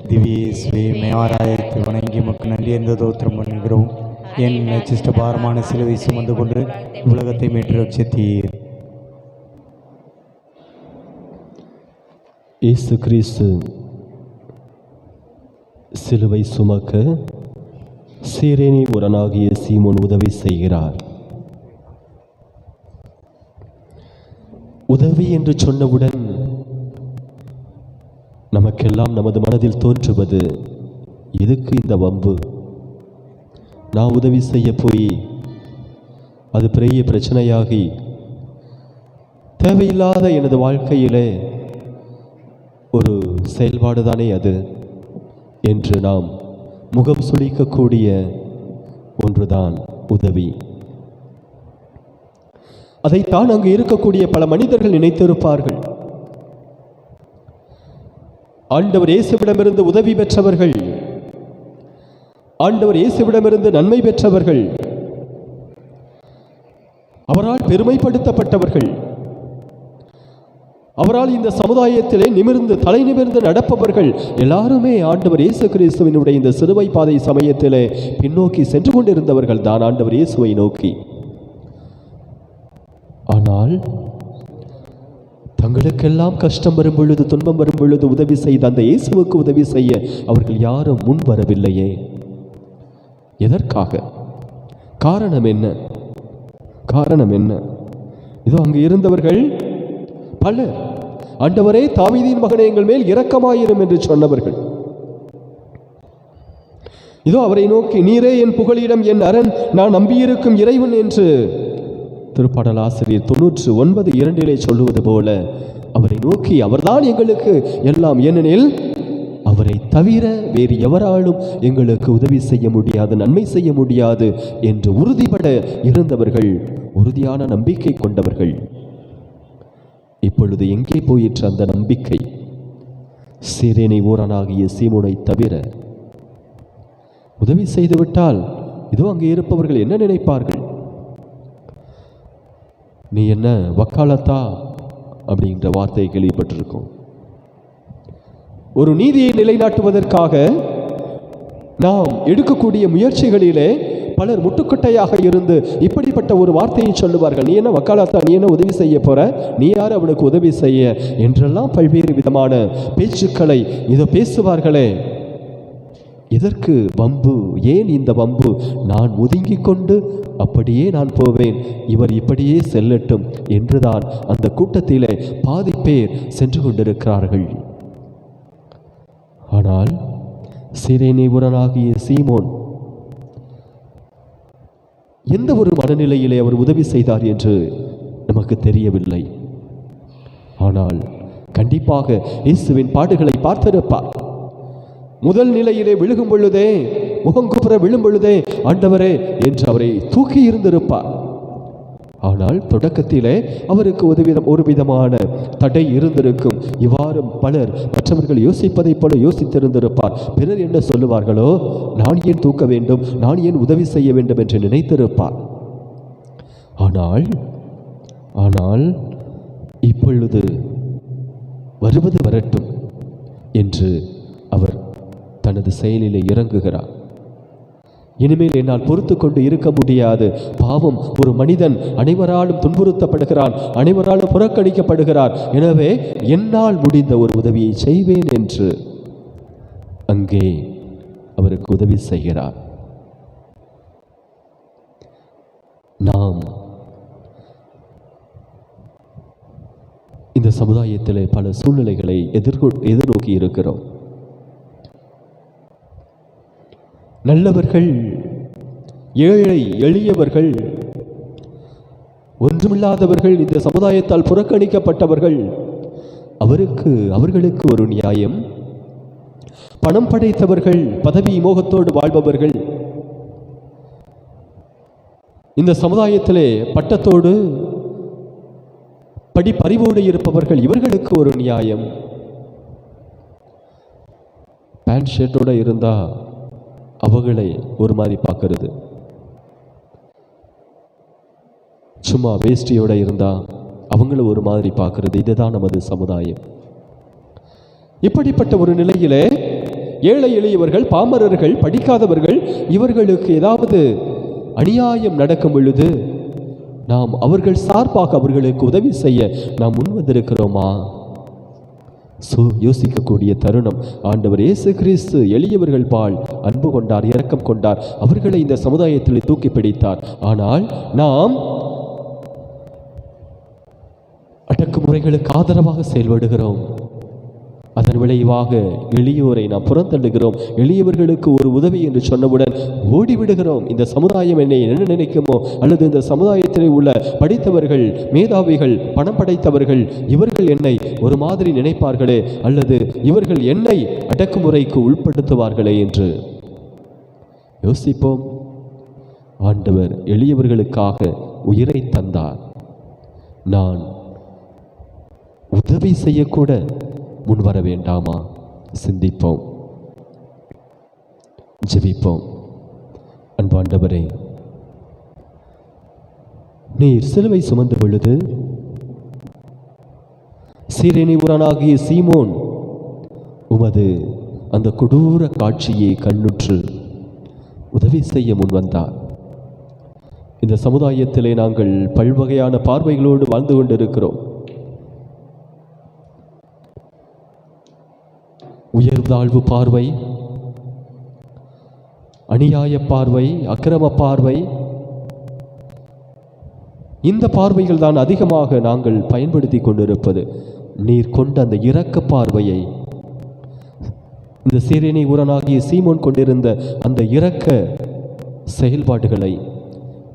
C: திவ்யேசுவே ஆராயத்தை வணங்கி உமக்கு நன்றி என்ற தோத்திரம் பண்ணுகிறோம். என் நச்சிஷ்ட பாரமான சிலுவை சுமந்து கொண்டு உலகத்தை மீட்டு ரட்சித்தீர்.
B: இயேசு கிறிஸ்து சிலுவை சுமக்க சீரேனி உரனாகிய சீமோன் உதவி செய்கிறார். உதவி என்று சொன்னவுடன் நமக்கெல்லாம் நமது மனதில் தோன்றுவது, எதுக்கு இந்த வம்பு? நான் உதவி செய்ய போய் அது பெரிய பிரச்சனையாகி தேவையில்லாத எனது வாழ்க்கையிலே ஒரு செயல்பாடு தானே அது என்று நாம் முகம் சுளிக்கக்கூடிய ஒன்றுதான் உதவி. அதைத்தான் அங்கு இருக்கக்கூடிய பல மனிதர்கள் நினைத்திருப்பார்கள். ஆண்டவர் இயேசுவிடமிருந்து உதவி பெற்றவர்கள், ஆண்டவர் இயேசுவிடமிருந்து நன்மை பெற்றவர்கள், அவரால் பெருமைப்படுத்தப்பட்டவர்கள், அவரால் இந்த சமுதாயத்திலே தலை நிமிர்ந்து நடப்பவர்கள் எல்லாருமே ஆண்டவர் இயேசு கிறிஸ்துவினுடைய இந்த சிலுவை பாதை சமயத்திலே பின்னோக்கி சென்று கொண்டிருந்தவர்கள் தான் ஆண்டவர் இயேசுவை நோக்கி. ஆனால் தங்களுக்கெல்லாம் கஷ்டம் வரும் பொழுது, துன்பம் வரும் பொழுது உதவி செய்த அந்த இயேசுவுக்கு உதவி செய்ய அவர்கள் யாரும் முன் வரவில்லையே. எதற்காக? காரணம் என்ன? காரணம் என்ன? இதோ அங்கு இருந்தவர்கள் பலர் ஆண்டவரே, தாவீதின் மகனே, எங்கள் மேல் இரக்கமாயிரும் என்று சொன்னவர்கள். இதோ அவரை நோக்கி, நீரே என் புகலிடம், என் அரண், நான் நம்பியிருக்கும் இறைவன் என்று திருப்பாடல் ஆசிரியர் 99:2 சொல்லுவது போல அவரை நோக்கி, அவர்தான் எங்களுக்கு எல்லாம், ஏனெனில் அவரை தவிர வேறு எவராலும் எங்களுக்கு உதவி செய்ய முடியாது, நன்மை செய்ய முடியாது என்று உறுதிபட இருந்தவர்கள், உறுதியான நம்பிக்கை கொண்டவர்கள். இப்பொழுது எங்கே போயிற்று அந்த நம்பிக்கை? சீரேனை ஊரனாகிய சீமோனை தவிர உதவி செய்துவிட்டால் இதோ அங்கே இருப்பவர்கள் என்ன நினைப்பார்கள்? நீ என்ன வக்காலத்தா அப்படிங்கிற வார்த்தையை கேள்விப்பட்டிருக்கோம். ஒரு நீதியை நிலைநாட்டுவதற்காக நாம் எடுக்கக்கூடிய முயற்சிகளிலே பலர் முட்டுக்கட்டையாக இருந்து இப்படிப்பட்ட ஒரு வார்த்தையை சொல்லுவார்கள். நீ என்ன வக்காலத்தா, நீ என்ன உதவி செய்ய போற, நீ யார் அவனுக்கு உதவி செய்ய என்றெல்லாம் பல்வேறு விதமான பேச்சுக்களை இதோ பேசுவார்களே. எதற்கு வம்பு? ஏன் இந்த வம்பு? நான் ஒதுங்கிக் கொண்டு அப்படியே நான் போவேன், இவர் இப்படியே செல்லட்டும் என்றுதான் அந்த கூட்டத்திலே பாதி பேர் சென்று கொண்டிருக்கிறார்கள். ஆனால் சிறைநீபுரனாகிய சீமோன் எந்த ஒரு மனநிலையிலே அவர் உதவி செய்தார் என்று நமக்கு தெரியவில்லை. ஆனால் கண்டிப்பாக இயேசுவின் பாடுகளை பார்த்திருப்பார். முதல் நிலையிலே விழுகும் பொழுதே, முகங்குப்புற விழும் பொழுதே, ஆண்டவரே என்று அவரை தூக்கி இருந்திருப்பார். ஆனால் தொடக்கத்திலே அவருக்கு ஒரு விதமான தடை இருந்திருக்கும். இவ்வாறு பலர் மற்றவர்கள் யோசிப்பதைப் போல யோசித்திருந்திருப்பார். பிறர் என்ன சொல்லுவார்களோ, நான் ஏன் தூக்க வேண்டும், நான் ஏன் உதவி செய்ய வேண்டும் என்று நினைத்திருப்பார். ஆனால் இப்பொழுது வருவது வரட்டும் என்று அவர் தனது செயலிலே இறங்குகிறார். இனிமேல் என்னால் பொறுத்து கொண்டு இருக்க முடியாது. பாவம், ஒரு மனிதன் அனைவராலும் துன்புறுத்தப்படுகிறான், அனைவராலும் புறக்கணிக்கப்படுகிறார். எனவே என்னால் முடிந்த ஒரு உதவியை செய்வேன் என்று அங்கே அவருக்கு உதவி செய்கிறார். நாம் இந்த சமுதாயத்தில் பல சூழ்நிலைகளை எதிர்நோக்கி இருக்கிறோம். நல்லவர்கள், ஏழை எளியவர்கள், ஒன்றுமில்லாதவர்கள், இந்த சமுதாயத்தால் புறக்கணிக்கப்பட்டவர்கள், அவர்களுக்கு ஒரு நியாயம். பணம் படைத்தவர்கள், பதவி மோகத்தோடு வாழ்பவர்கள், இந்த சமுதாயத்திலே பட்டத்தோடு படிப்பறிவோடு இருப்பவர்கள், இவர்களுக்கு ஒரு நியாயம். பேண்ட் ஷர்ட்டோட இருந்தா அவங்களை ஒரு மாதிரி பார்க்கறது, சும்மா வேஷ்டியோட இருந்தா அவங்கள ஒரு மாதிரி பார்க்கறது. இதுதான் நமது சமுதாயம். இப்படிப்பட்ட ஒரு நிலையிலே ஏழை எளியவர்கள், பாமரர்கள், படிக்காதவர்கள், இவர்களுக்கு ஏதாவது அநியாயம் நடக்கும் பொழுது நாம் அவர்கள் சார்பாக அவர்களுக்கு உதவி செய்ய நாம் முன் வந்திருக்கிறோமா? யோசிக்கக்கூடிய தருணம். ஆண்டவர் இயேசு கிறிஸ்து எளியவர்கள் பால் அன்பு கொண்டார், இரக்கம் கொண்டார், அவர்களை இந்த சமுதாயத்தில் தூக்கி பிடித்தார். ஆனால் நாம் அடக்குமுறைகளுக்கு ஆதரவாக செயல்படுகிறோம். அதன் விளைவாக எளியோரை நாம் புறந்தள்ளுகிறோம். எளியவர்களுக்கு ஒரு உதவி என்று சொன்னவுடன் ஓடிவிடுகிறோம். இந்த சமுதாயம் என்னை என்ன நினைக்குமோ, அல்லது இந்த சமுதாயத்தில் உள்ள படித்தவர்கள், மேதாவிகள், பணம் படைத்தவர்கள், இவர்கள் என்னை ஒரு மாதிரி நினைப்பார்களே, அல்லது இவர்கள் என்னை அடக்குமுறைக்கு உட்படுத்துவார்களே என்று யோசிப்போம். ஆண்டவர் எளியவர்களுக்காக உயிரை தந்தார். நான் உதவி செய்யக்கூட முன்வர வேண்டாமா? சிந்திப்போம், ஜெபிப்போம். அன்பாண்டவரே, நீர் சிலுவை சுமந்த பொழுது சீரேனி ஊரானாகிய சீமோன் உமது அந்த கொடூர காட்சியை கண்ணுற்று உதவி செய்ய முன்வந்தார். இந்த சமுதாயத்திலே நாங்கள் பல்வகையான பார்வைகளோடு வாழ்ந்து கொண்டிருக்கிறோம். உயர்தாழ்வு பார்வை, அநியாய பார்வை, அக்கிரம பார்வை, இந்த பார்வைகள் தான் அதிகமாக நாங்கள் பயன்படுத்தி கொண்டிருப்பது. நீர் கொண்ட அந்த இரக்க பார்வையை, இந்த சீரேனி ஊரனாகிய சீமோன் கொண்டிருந்த அந்த இரக்க செயல்பாடுகளை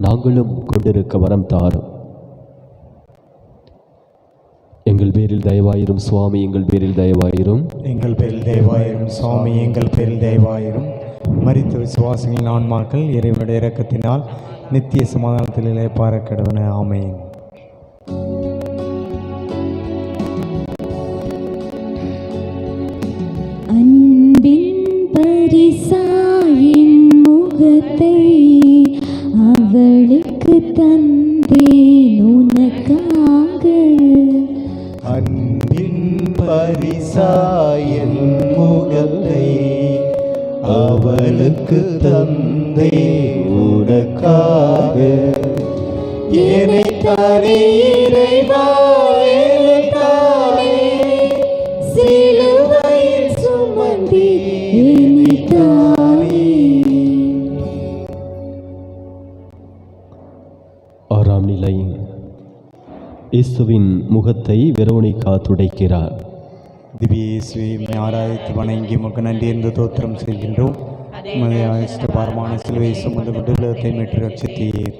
B: நாங்களும் கொண்டிருக்க வரம் தாரும். எங்கள் பேரில் தயவாயிரும் சுவாமி, எங்கள் பேரில் தயவாயிரும்.
C: எங்கள் பேரில் தயவாயிரும் சுவாமி, எங்கள் பேரில் தயவாயிரும். மரித்த விசுவாசிகளின் ஆன்மாக்கள் இறைவனுடைய இரக்கத்தினால் நித்திய சமாதானத்தில் இளைப்பாற கடவன. ஆமென்.
A: அன்பின் பரிசாயின் முகத்தை அவளுக்கு தந்தேன் உனக்காக.
C: அன்பின் பரிசாயின் முகத்தை அவளுக்கு தந்தே உனக்காக. எனக்கானே இறைவா, எனக்கானே
A: சிலுவையில் சுமந்தே எனக்கானே.
B: ஆறாம் நிலை. இயேசுவின் முகத்தை வெரோனிகா துடைக்கிறார்.
C: திவ்ய இயேசுவை ஆராதித்து வணங்கி உமக்கு நன்றி என்று தோத்திரம் செய்கின்றோம். உமது பாரமான சிலுவை சுமந்து கொண்டு உலகத்தை மீட்டு ரட்சித்தீர்.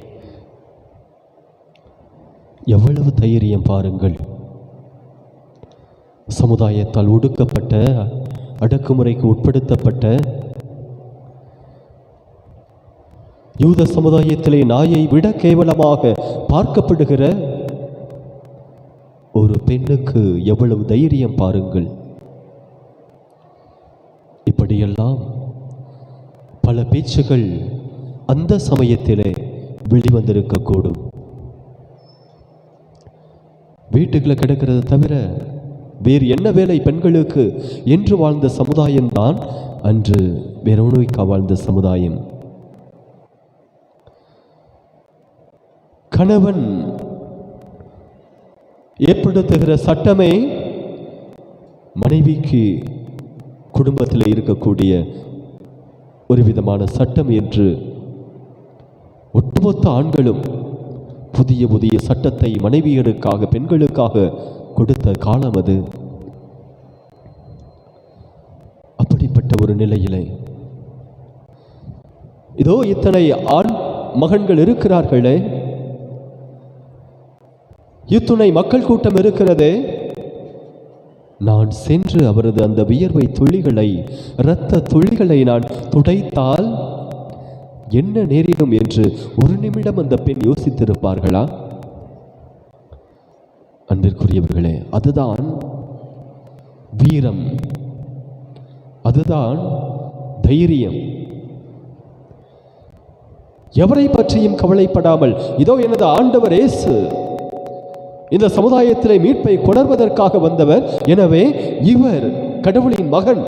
B: எவ்வளவு தைரியம் பாருங்கள்! சமுதாயத்தால் ஒடுக்கப்பட்ட, அடக்குமுறைக்கு உட்படுத்தப்பட்ட யூத சமுதாயத்திலே நாயை விட கேவலமாக பார்க்கப்படுகிற ஒரு பெண்ணுக்கு எவ்வளவு தைரியம் பாருங்கள். இப்படியெல்லாம் பல பேச்சுகள் அந்த சமயத்திலே வெளிவந்திருக்கக்கூடும். வீட்டுக்குள்ள கிடக்கிறது தவிர வேறு என்ன வேலை பெண்களுக்கு என்று வாழ்ந்த சமுதாயம்தான் அன்று வெரோனிகா வாழ்ந்த சமுதாயம். கணவன் ஏற்படுத்துகிற சட்டமே மனைவிக்கு குடும்பத்தில் இருக்கக்கூடிய ஒரு விதமான சட்டம் என்று ஒட்டுமொத்த ஆண்களும் புதிய புதிய சட்டத்தை மனைவியருக்காக பெண்களுக்காக கொடுத்த காலம் அது. அப்படிப்பட்ட ஒரு நிலையிலே இதோ இத்தனை ஆண் மகன்கள் இருக்கிறார்களே, இத்துணை மக்கள் கூட்டம் இருக்கிறதே, நான் சென்று அவரது அந்த வியர்வை துளிகளை, இரத்த துளிகளை நான் துடைத்தால் என்ன நேரிடும் என்று ஒரு நிமிடம் அந்த பெண் யோசித்திருப்பார்களா? அன்பிற்குரியவர்களே, அதுதான் வீரம், அதுதான் தைரியம். எவரை பற்றியும் கவலைப்படாமல் இதோ எனது ஆண்டவர் இயேசு இந்த சமுதாயத்திலே மீட்பை கொணர்வதற்காக வந்தவர், எனவே இவர் கடவுளின் மகன்,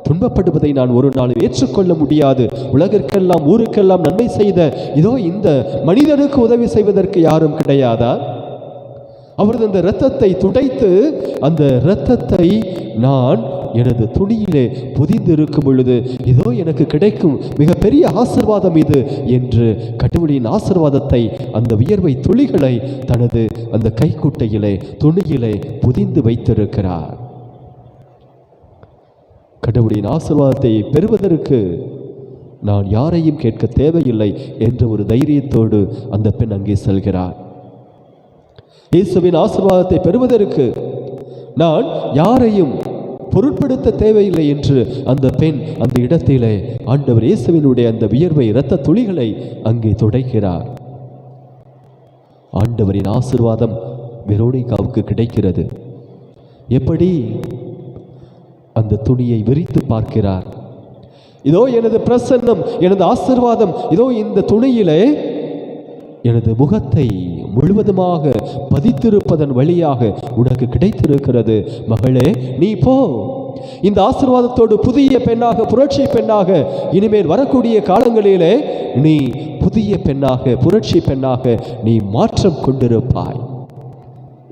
B: துன்பப்படுவதை நான் ஒரு நாள் ஏற்றுக்கொள்ள முடியாது. உலகிற்கெல்லாம் ஊருக்கெல்லாம் நன்மை செய்த இதோ இந்த மனிதனுக்கு உதவி செய்வதற்கு யாரும் கிடையாதா? அவரது அந்த இரத்தத்தை துடைத்து அந்த இரத்தத்தை நான் எனது துணியிலே பொதிந்து இருக்கும் பொழுது இதோ எனக்கு கிடைக்கும் மிகப்பெரிய ஆசீர்வாதம் இது என்று கடவுளின் ஆசீர்வாதத்தை, அந்த வியர்வை துளிகளை தனது அந்த கைக்குட்டையிலே துணியிலே பொதிந்து வைத்திருக்கிறார். கடவுளின் ஆசீர்வாதத்தை பெறுவதற்கு நான் யாரையும் கேட்க தேவையில்லை என்ற ஒரு தைரியத்தோடு அந்த பெண் அங்கே செல்கிறார். இயேசுவின் ஆசீர்வாதத்தை பெறுவதற்கு நான் யாரையும் பொருட்படுத்த தேவையில்லை என்று அந்த பெண் அந்த இடத்திலே ஆண்டவர் இயேசுவினுடைய அந்த வியர்வை இரத்த துளிகளை அங்கே துடைக்கிறார். ஆண்டவரின் ஆசீர்வாதம் வெரோனிகாவுக்கு கிடைக்கிறது. எப்படி? அந்த துணியை விரித்து பார்க்கிறார். இதோ எனது பிரசன்னம், எனது ஆசீர்வாதம் இதோ இந்த துணியிலே எனது முகத்தை முழுவதுமாக பதித்திருப்பதன் வழியாக உனக்கு கிடைத்திருக்கிறது. மகளே, நீ போ, இந்த ஆசீர்வாதத்தோடு புதிய பெண்ணாக, புரட்சி பெண்ணாக இனிமேல் வரக்கூடிய காலங்களிலே நீ புதிய பெண்ணாக, புரட்சி பெண்ணாக நீ மாற்றம் கொண்டிருப்பாய்.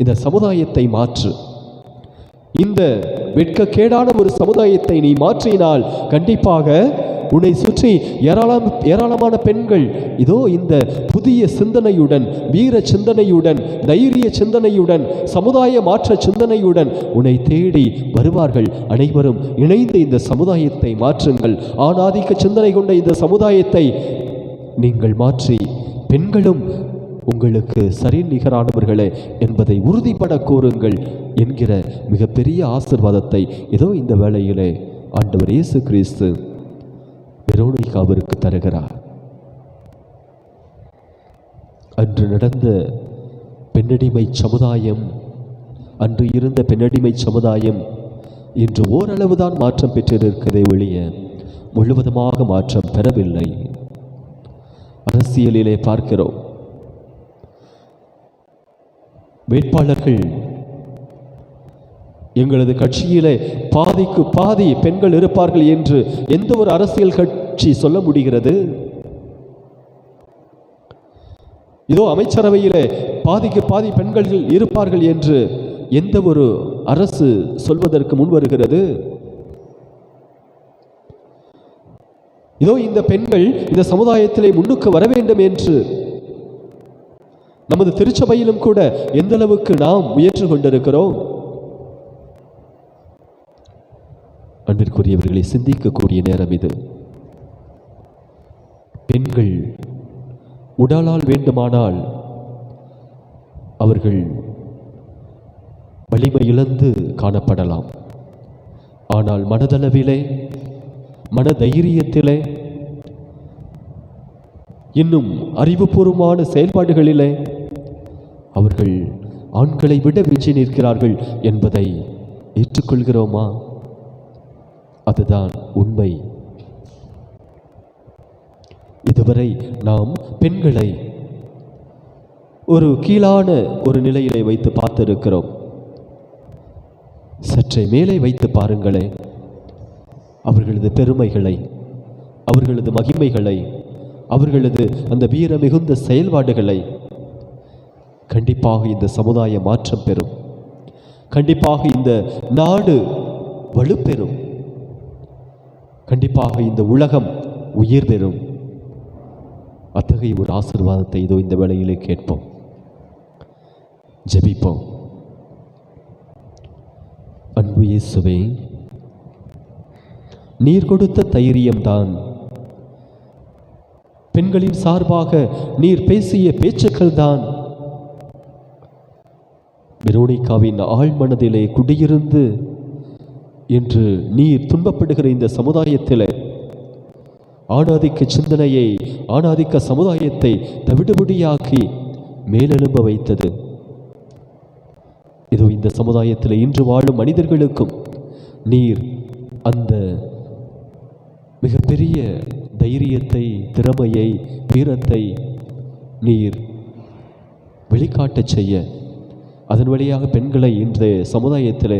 B: இந்த சமுதாயத்தை மாற்று. இந்த வெட்கக்கேடான ஒரு சமுதாயத்தை நீ மாற்றினால் கண்டிப்பாக உன்னை சுற்றி ஏராளமான பெண்கள் இதோ இந்த புதிய சிந்தனையுடன், வீர சிந்தனையுடன், தைரிய சிந்தனையுடன், சமுதாய மாற்ற சிந்தனையுடன் உன்னை தேடி வருவார்கள். அனைவரும் இணைந்து இந்த சமுதாயத்தை மாற்றுங்கள். ஆணாதிக்க சிந்தனை கொண்ட இந்த சமுதாயத்தை நீங்கள் மாற்றி பெண்களும் உங்களுக்கு சரி நிகரானவர்களே என்பதை உறுதிப்பட கூறுங்கள் என்கிற மிகப்பெரிய ஆசீர்வாதத்தை இதோ இந்த வேளையிலே ஆண்டவர் இயேசு கிறிஸ்து வெரோனிகாவிற்கு தருகிறார். அன்று நடந்த பெண்ணடிமை சமுதாயம், அன்று இருந்த பெண்ணடிமை சமுதாயம் இன்று ஓரளவுதான் மாற்றம் பெற்றிருக்கிறதே ஒழிய முழுவதுமாக மாற்றம் பெறவில்லை. அரசியலிலே பார்க்கிறோம், வேட்பாளர்கள் எங்களது கட்சியிலே பாதிக்கு பாதி பெண்கள் இருப்பார்கள் என்று எந்த ஒரு அரசியல் கட்சி சொல்ல முடிகிறது? இதோ அமைச்சரவையிலே பாதிக்கு பாதி பெண்கள் இருப்பார்கள் என்று எந்த ஒரு அரசு சொல்வதற்கு முன் வருகிறது? இதோ இந்த பெண்கள் இந்த சமுதாயத்திலே முன்னுக்கு வர வேண்டும் என்று நமது திருச்சபையிலும் கூட எந்த அளவுக்கு நாம் முயற்சி கொண்டிருக்கிறோம்? அன்பிற்குரியவர்களை, சிந்திக்கக்கூடிய நேரம் இது. பெண்கள் உடலால் வேண்டுமானால் அவர்கள் வலிமை இழந்து காணப்படலாம். ஆனால் மனதளவிலே, மன தைரியத்திலே இன்னும் அறிவுபூர்வமான செயல்பாடுகளிலே அவர்கள் ஆண்களை விட வீழ்ச்சி நிற்கிறார்கள் என்பதை ஏற்றுக்கொள்கிறோமா? அதுதான் உண்மை. இதுவரை நாம் பெண்களை ஒரு கீழான ஒரு நிலையிலே வைத்து பார்த்திருக்கிறோம். சற்றே மேலே வைத்து பாருங்களேன். அவர்களது பெருமைகளை, அவர்களது மகிமைகளை, அவர்களது அந்த வீர மிகுந்த செயல்பாடுகளை. கண்டிப்பாக இந்த சமுதாயம் மாற்றம் பெறும். கண்டிப்பாக இந்த நாடு வலுப்பெறும். கண்டிப்பாக இந்த உலகம் உயிர் பெறும். அத்தகைய ஒரு ஆசீர்வாதத்தை இதோ இந்த வேளையிலே கேட்போம், ஜெபிப்போம். அன்பு இயேசுவே, நீர் கொடுத்த தைரியம்தான், பெண்களின் சார்பாக நீர் பேசிய பேச்சுக்கள் தான் வெரோனிகாவின் ஆழ்மனதிலே குடியிருந்து இன்று நீர் துன்பப்படுகிற இந்த சமுதாயத்தில் ஆணாதிக்க சிந்தனையை, ஆணாதிக்க சமுதாயத்தை தவிடுபடியாக்கி மேலெழும்ப வைத்தது. இதோ இந்த சமுதாயத்தில் இன்று வாழும் மனிதர்களுக்கும் நீர் அந்த மிகப்பெரிய தைரியத்தை, திறமையை, வீரத்தை நீர் வெளிக்காட்டச் செய்ய, அதன் வழியாக பெண்களை இன்றைய சமுதாயத்தில்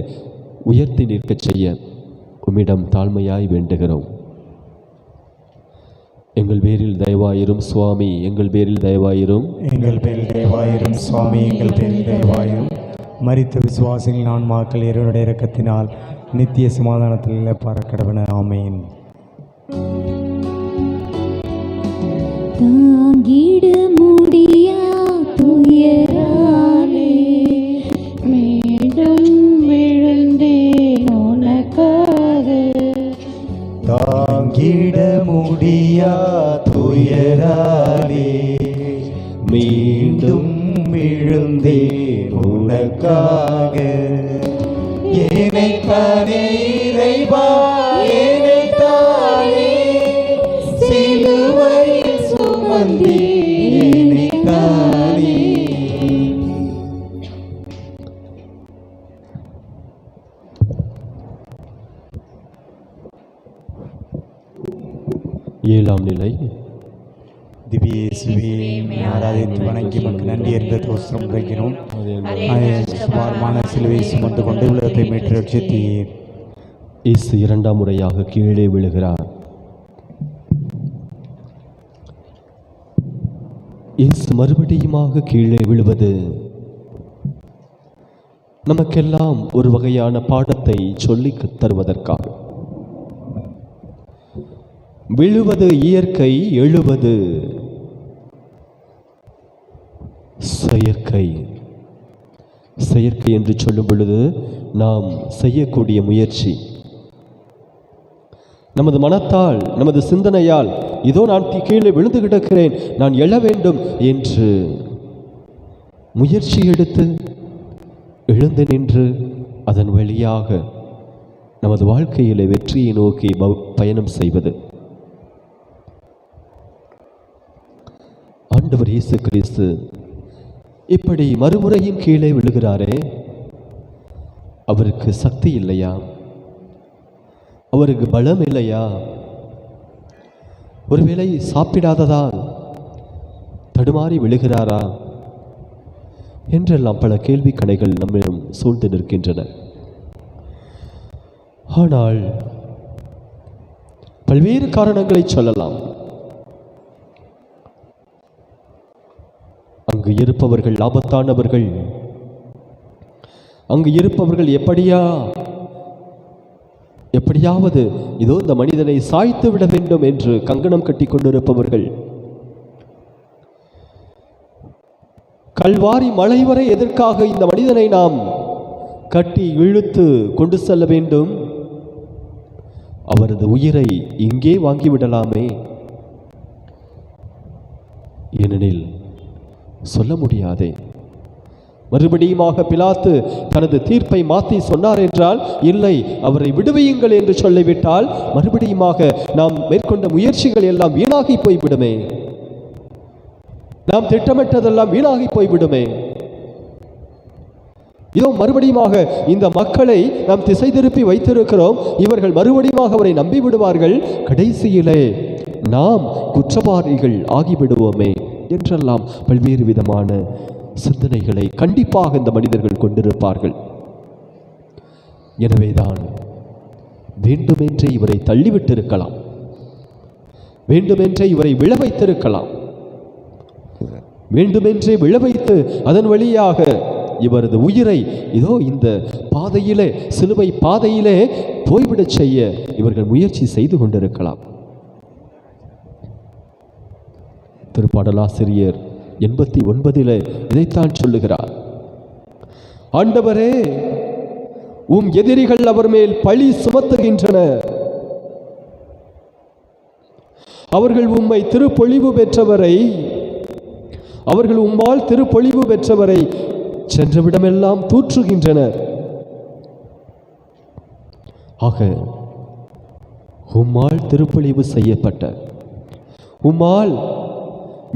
B: உயர்த்தி நிற்கச் செய்ய உம்மிடம் தாழ்மையாய் வேண்டுகிறோம். எங்கள் பேரில் தயவாயிரும் சுவாமி, எங்கள் பேரில் தயவாயிரும்.
C: எங்கள் பேரில் தயவாயிரும் சுவாமி, எங்கள் பேரில் தயவாயிரும். மரித்த விசுவாசிகள் ஆன்மாக்கள் இறைவனுடைய இரக்கத்தினால் நித்திய சமாதானத்தில் பறக்கடவன. ஆமேன்.
A: தாங்கிட முடியா துயராலே மீண்டும் விழுந்தேன் உனக்காக.
C: தாங்கிட முடியா துயராலே மீண்டும் விழுந்தேன் உனக்காக. ஏனைத்தானே இறைவா, ஏனைத்தானே சிலுவையில் சுமந்தே, ஏனைத்தானே.
B: ஏழாம் நிலை.
C: திவ்ய இயேசுவே, ஆராதித்து வணங்கி உமக்கு நன்றி என்ற தோஸ்திரம் உரைக்கிறோம். சுமாரமான சிலுவை சுமந்து கொண்டு உலகத்தை மீட்டு ரட்சித்தீர்.
B: இயேசு இரண்டாம் முறையாக கீழே விழுகிறார். இயேசு மறுபடியுமாக கீழே விழுவது நமக்கெல்லாம் ஒரு வகையான பாடத்தை சொல்லித் தருவதற்காக. விழுவது இயற்கை, எழுவது செயற்கை. செயற்கை என்று சொல்லும் பொழுது நாம் செய்யக்கூடிய முயற்சி, நமது மனத்தால், நமது சிந்தனையால், இதோ நான் கீழே விழுந்து கிடக்கிறேன், நான் எழ வேண்டும் என்று முயற்சி எடுத்து எழுந்து நின்று அதன் வழியாக நமது வாழ்க்கையிலே வெற்றியை நோக்கி பயணம் செய்வது. ஆண்டவர் இயேசு கிறிஸ்து இப்படி மறுமுறையும் கீழே விழுகிறாரே, அவருக்கு சக்தி இல்லையா? அவருக்கு பலம் இல்லையா? ஒருவேளை சாப்பிடாததால் தடுமாறி விழுகிறாரா என்றெல்லாம் பல கேள்வி கணைகள் நம்மிடம் சூழ்ந்து நிற்கின்றன. ஆனால் பல்வேறு காரணங்களை சொல்லலாம். அங்கு இருப்பவர்கள் ஆபத்தானவர்கள், அங்கு இருப்பவர்கள் எப்படியாவது இதோ இந்த மனிதனை சாய்த்து விட வேண்டும் என்று கங்கணம் கட்டி கொண்டிருப்பவர்கள், கல்வாரி மலை வரை எதற்காக இந்த மனிதனை நாம் கட்டி இழுத்து கொண்டு செல்ல வேண்டும்? அவரது உயிரை இங்கே வாங்கிவிடலாமே. ஏனெனில் சொல்ல முடியாதே. மறுபடியுமாக பிலாத்து தனது தீர்ப்பை மாற்றி சொன்னார் என்றால், இல்லை அவரை விடுவியுங்கள் என்று சொல்லிவிட்டால் மறுபடியுமாக நாம் மேற்கொண்ட முயற்சிகள் எல்லாம் வீணாகி போய்விடுமே. நாம் திட்டமிட்டதெல்லாம் வீணாகி போய்விடுமே. இதோ மறுபடியுமாக இந்த மக்களை நாம் திசை திருப்பி வைத்திருக்கிறோம். இவர்கள் மறுபடியுமாக அவரை நம்பி விடுவார்கள். கடைசியிலே நாம் குற்றவாளிகள் ஆகிவிடுவோமே என்றெல்லாம் பல்வேறு விதமான சிந்தனைகளை கண்டிப்பாக இந்த மனிதர்கள் கொண்டிருப்பார்கள். எனவேதான் வேண்டுமென்றே இவரை தள்ளிவிட்டிருக்கலாம், வேண்டுமென்றே இவரை விழ வைத்திருக்கலாம், வேண்டுமென்றே விழ வைத்து அதன் வழியாக இவரது உயிரை இதோ இந்த பாதையிலே, சிலுவை பாதையிலே போய்விடச் செய்ய இவர்கள் முயற்சி செய்து கொண்டிருக்கலாம். திருப்பாடலாசிரியர் 89 இதைத்தான் சொல்லுகிறார். ஆண்டவரே, உம் எதிரிகள் அவர் மேல் பழி சுமத்துகின்றனர். அவர்கள் உம்மை திருப்பொழிவு பெற்றவரை, அவர்கள் உம்மால் திருப்பொழிவு பெற்றவரை சென்றவிடமெல்லாம் தூற்றுகின்றனர். ஆக உம்மால் திருப்பொழிவு செய்யப்பட்ட, உம்மால்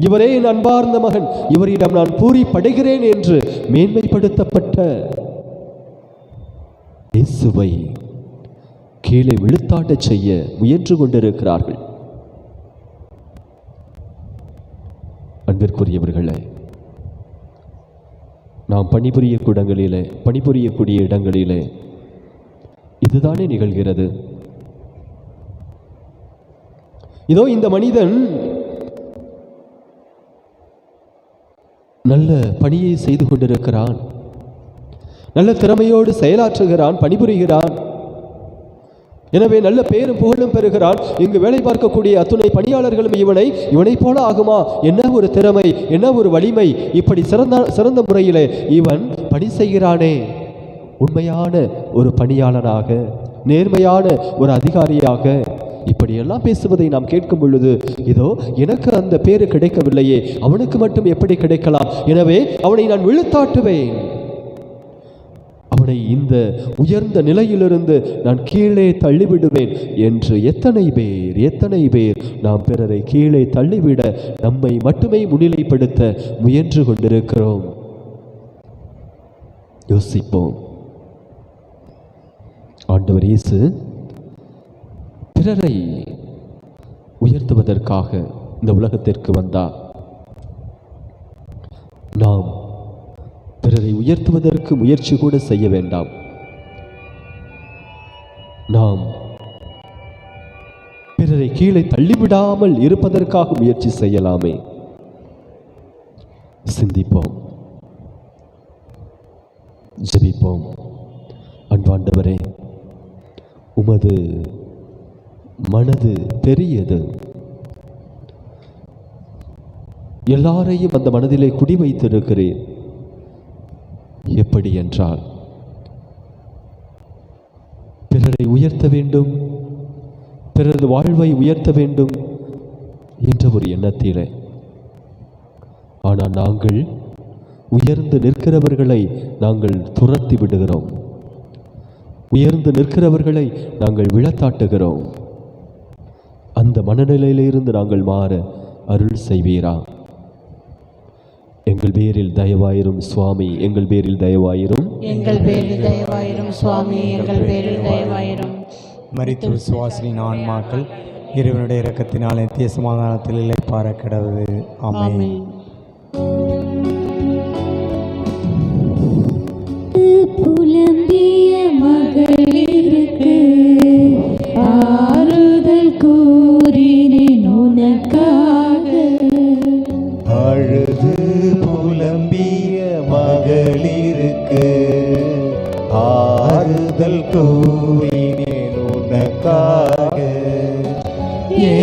B: இவரே என் அன்பார்ந்த மகன், இவரிடம் நான் பூரி படுகிறேன் என்று மேன்மைப்படுத்தப்பட்ட இயேசுவை கீழே விழுத்தாட்டச் செய்ய முயன்று கொண்டிருக்கிறார்கள். அன்பிற்குரியவர்களே, நாம் பணிபுரியக்கூடிய இடங்களிலே இதுதானே நிகழ்கிறது. இதோ இந்த மனிதன் நல்ல பணியை செய்து கொண்டிருக்கிறான், நல்ல திறமையோடு செயலாற்றுகிறான், பணிபுரிகிறான். எனவே நல்ல பேரும் புகழும் பெறுகிறான். இங்கு வேலை பார்க்கக்கூடிய அத்துணை பணியாளர்களும் இவனை போல ஆகுமா, என்ன ஒரு திறமை, என்ன ஒரு வலிமை, இப்படி சிறந்த முறையிலே இவன் பணி செய்கிறானே. உண்மையான ஒரு பணியாளனாக, நேர்மையான ஒரு அதிகாரியாக இப்படியெல்லாம் பேசுவதை நாம் கேட்கும் பொழுது, இதோ எனக்கு அந்த பேரு கிடைக்கவில்லையே, அவனுக்கு மட்டும் எப்படி கிடைக்கலாம், எனவே அவனை நான் விழுத்தாட்டுவேன், அவனை இந்த உயர்ந்த நிலையிலிருந்து நான் கீழே தள்ளிவிடுவேன் என்று எத்தனை பேர் நாம் பிறரை கீழே தள்ளிவிட நம்மை மட்டுமே முன்னிலைப்படுத்த முயன்று கொண்டிருக்கிறோம். யோசிப்போம். ஆண்டவர் இயேசு பிறரை உயர்த்துவதற்காக இந்த உலகத்திற்கு வந்தார். நாம் பிறரை உயர்த்துவதற்கு முயற்சி கூட செய்ய வேண்டாம். நாம் பிறரை கீழே தள்ளிவிடாமல் இருப்பதற்காக முயற்சி செய்யலாமே. சிந்திப்போம், ஜெபிப்போம். அன்பாண்டவரே, உமது மனது பெரியது. எல்லாரையும் அந்த மனதிலே குடி வைத்திருக்கிறேன். எப்படி என்றால், பிறரை உயர்த்த வேண்டும், பிறரது வாழ்வை உயர்த்த வேண்டும் என்ற ஒரு எண்ணத்திலே. ஆனால் நாங்கள் உயர்ந்து நிற்கிறவர்களை நாங்கள் துரத்தி விடுகிறோம், உயர்ந்து நிற்கிறவர்களை நாங்கள் விழத்தாட்டுகிறோம். அந்த மனநிலையிலிருந்து நாங்கள் மாற அருள் செய்வீரா? எங்கள் பேரில் தயவாயிரும் சுவாமி, எங்கள் பேரில் தயவாயிரும்,
A: எங்கள் பேரில் தயவாயிரும் சுவாமி, எங்கள் பேரில் தயவாயிரும்.
C: மரித்து விசுவாசின் ஆன்மாக்கள் இறைவனுடைய இரக்கத்தினால் நித்திய சமாதானத்தில் இளைப்பாற கிடவது. ஆமென்.
A: புலம்பிய மகளிருக்கு ஆறுதல் கூறினேன் உனக்காக.
C: அழுது புலம்பிய மகளிருக்கு ஆறுதல் கூறினேன் உனக்காக.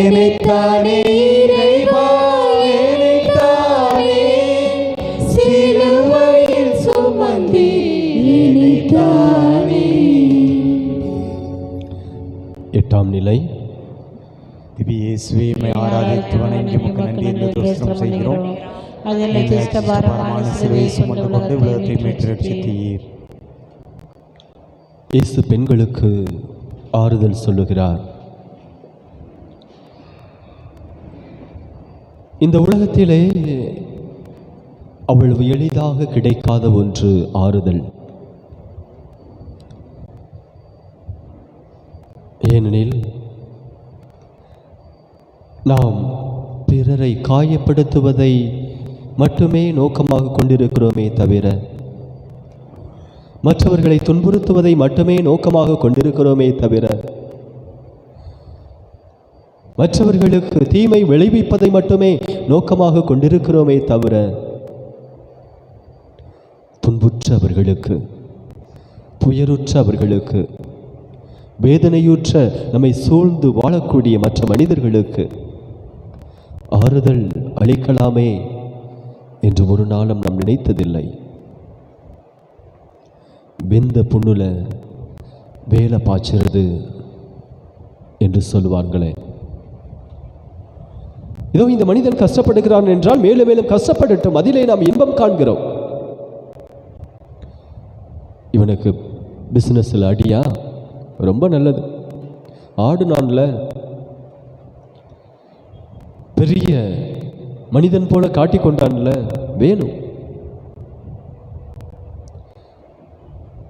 A: எனக்கானே இறைவா, எனக்கானே சிலுவையில் சுமந்தே எனக்கானே.
B: 8ஆம் நிலை.
C: திவ்ய இயேசுவே, உம்மை ஆராதித்து வணங்கி உமக்கு நன்றி என்று தோஸ்திரம் செய்கிறோம்.
A: அதில் கிறிஸ்தபாரமான சிலுவையை சுமந்து
C: கொண்டு உலகத்தை மீட்டு ரட்சித்தீர்.
B: இயேசு பெண்களுக்கு ஆறுதல் சொல்லுகிறார். இந்த உலகத்திலே அவ்வளவு எளிதாக கிடைக்காத ஒன்று ஆறுதல். ஏனெனில் நாம் பிறரை காயப்படுத்துவதை மட்டுமே நோக்கமாக கொண்டிருக்கிறோமே தவிர, மற்றவர்களை துன்புறுத்துவதை மட்டுமே நோக்கமாக கொண்டிருக்கிறோமே தவிர, மற்றவர்களுக்கு தீமை விளைவிப்பதை மட்டுமே நோக்கமாக கொண்டிருக்கிறோமே தவிர, துன்புற்றவர்களுக்கு, துயருற்றவர்களுக்கு, வேதனையுற்ற நம்மை சூழ்ந்து வாழக்கூடிய மற்ற மனிதர்களுக்கு ஆறுதல் அளிக்கலாமே என்று ஒரு நாளும் நாம் நினைத்ததில்லை. வெந்த புண்ணுல வேலை பாய்ச்சிறது என்று சொல்லுவார்களே. இதோ இந்த மனிதன் கஷ்டப்படுகிறான் என்றால் மேலும் மேலும் கஷ்டப்படட்டும், அதிலே நாம் இன்பம் காண்கிறோம். இவனுக்கு பிசினஸ்ல அடியா, ரொம்ப நல்லது. ஆடு நான்ல பெரிய மனிதன் போல காட்டிக்கொண்டான்ல, வேணும்.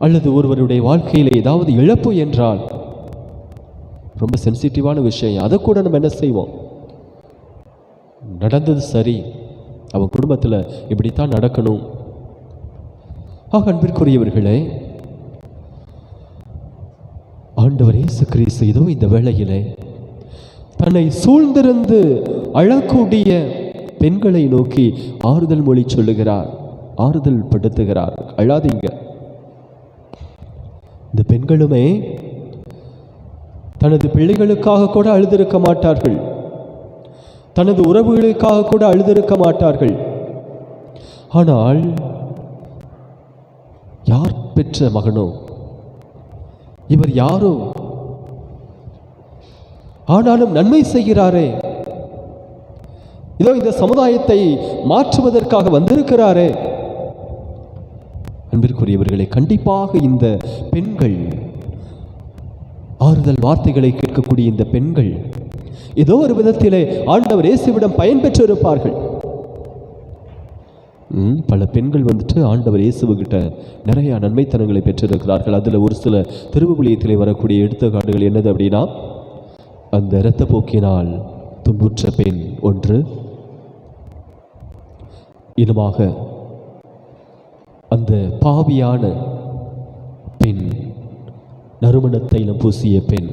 B: அல்லது ஒருவருடைய வாழ்க்கையில் ஏதாவது இழப்பு என்றால் ரொம்ப சென்சிட்டிவான விஷயம், அதை கூட நம்ம என்ன செய்வோம்? நடந்தது சரி, அவன் குடும்பத்தில் இப்படித்தான் நடக்கணும். அன்பிற்குரியவர்களே, ஆண்டவர் இயேசு கிறிஸ்து இதோ இந்த வேளையிலே தன்னை சூழ்ந்திருந்து அழக்கூடிய பெண்களை நோக்கி ஆறுதல் மொழி சொல்லுகிறார், ஆறுதல் படுத்துகிறார். அழாதீங்க. இந்த பெண்களுமே தனது பிள்ளைகளுக்காக கூட அழுதிருக்க மாட்டார்கள், தனது உறவுகளுக்காக கூட அழுதிருக்க மாட்டார்கள். ஆனால் யார் பெற்ற மகனோ, இவர் யாரோ, ஆனாலும் நன்மை செய்கிறாரே, இதோ இந்த சமுதாயத்தை மாற்றுவதற்காக வந்திருக்கிறாரே. அன்பிற்குரியவர்களை, கண்டிப்பாக இந்த பெண்கள், ஆறுதல் வார்த்தைகளை கேட்கக்கூடிய இந்த பெண்கள் ஏதோ ஒரு விதத்திலே ஆண்டவர் இயேசுவிடம் பயன்பெற்றிருப்பார்கள். பல பெண்கள் வந்துட்டு ஆண்டவர் இயேசுகிட்ட நிறைய நன்மைத்தனங்களை பெற்றிருக்கிறார்கள். அதில் ஒரு சில திருவிவிலியத்திலே வரக்கூடிய எடுத்துக்காட்டுகள் என்னது அப்படின்னா, அந்த இரத்த போக்கினால் துன்புற்ற பெண் ஒன்று, இனமாக அந்த பாவியான பெண், நறுமண தைலம் பூசிய பெண்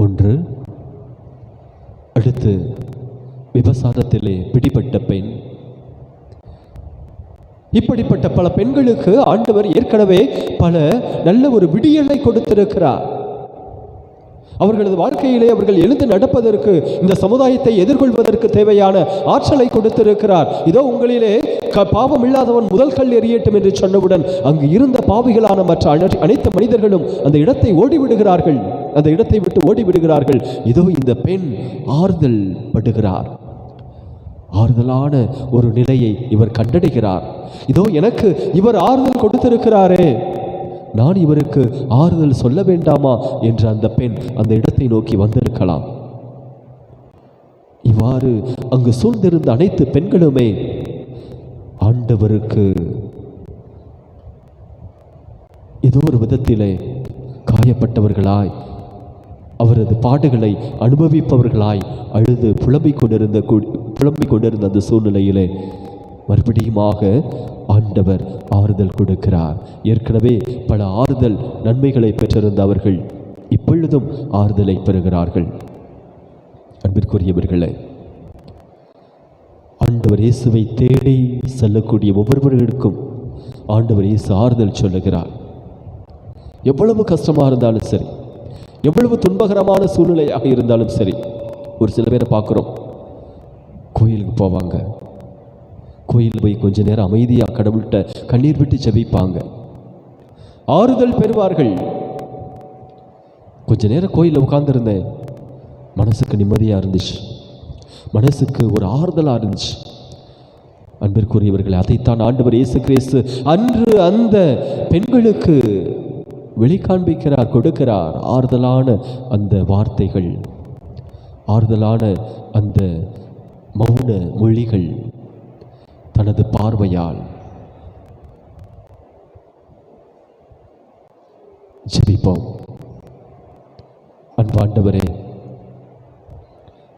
B: ஒன்று, அடுத்து விபசாரத்திலே பிடிபட்ட பெண். இப்படிப்பட்ட பல பெண்களுக்கு ஆண்டவர் ஏற்கனவே பல நல்ல ஒரு விடியலை கொடுத்திருக்கிறார். அவர்களது வாழ்க்கையிலே அவர்கள் எழுந்து நடப்பதற்கு, இந்த சமுதாயத்தை எதிர்கொள்வதற்கு தேவையான ஆற்றலை கொடுத்திருக்கிறார். இதோ உங்களிலே பாவம் இல்லாதவன் முதல் கல் எறியட்டும் என்று சொன்னவுடன் அங்கு இருந்த பாவிகளான மற்ற அனைத்து மனிதர்களும் அந்த இடத்தை ஓடிவிடுகிறார்கள், அந்த இடத்தை விட்டு ஓடிவிடுகிறார்கள். இதோ இந்த பெண் ஆறுதல் படுகிறார், ஆறுதலான ஒரு நிலையை இவர் கண்டடைகிறார். இதோ எனக்கு இவர் ஆறுதல் கொடுத்திருக்கிறாரே, நான் இவருக்கு ஆறுதல் சொல்ல வேண்டாமா என்று அந்த பெண் அந்த இடத்தை நோக்கி வந்திருக்கலாம். இவ்வாறு அங்கு சூழ்ந்திருந்த அனைத்து பெண்களுமே ஆண்டவருக்கு ஏதோ ஒரு விதத்திலே காயப்பட்டவர்களாய், அவரது பாடுகளை அனுபவிப்பவர்களாய் அழுது புலம்பிக் கொண்டிருந்த அந்த சூழ்நிலையிலே மறுபடியுமாக ஆண்டவர் ஆறுதல் கொடுக்கிறார். ஏற்கனவே பல ஆறுதல் நன்மைகளை பெற்றிருந்த அவர்கள் இப்பொழுதும் ஆறுதலை பெறுகிறார்கள். அன்பிற்குரியவர்களே, ஆண்டவர் இயேசுவை தேடி செல்லக்கூடிய ஒவ்வொருவர்களுக்கும் ஆண்டவர் இயேசு ஆறுதல் சொல்லுகிறார். எவ்வளவு கஷ்டமாக இருந்தாலும் சரி, எவ்வளவு துன்பகரமான சூழ்நிலையாக இருந்தாலும் சரி, ஒரு சில பேரை பார்க்குறோம், கோயிலுக்கு போவாங்க, கோயில் போய் கொஞ்ச நேரம் அமைதியாக கடவுள்கிட்ட கண்ணீர் விட்டு ஜெபிப்பாங்க, ஆறுதல் பெறுவார்கள். கொஞ்ச நேரம் கோயிலில் உட்கார்ந்துருந்தேன், மனசுக்கு நிம்மதியாக இருந்துச்சு, மனசுக்கு ஒரு ஆறுதலாக இருந்துச்சு. அன்பிற்குரியவர்கள், அதைத்தான் ஆண்டவர் இயேசு கிறிஸ்து அன்று அந்த பெண்களுக்கு வெளிக்காண்பிக்கிறார், கொடுக்கிறார். ஆறுதலான அந்த வார்த்தைகள், ஆறுதலான அந்த மௌன மொழிகள், தனது பார்வையால் ஜெபிப்போம். அன்பாண்டவரே,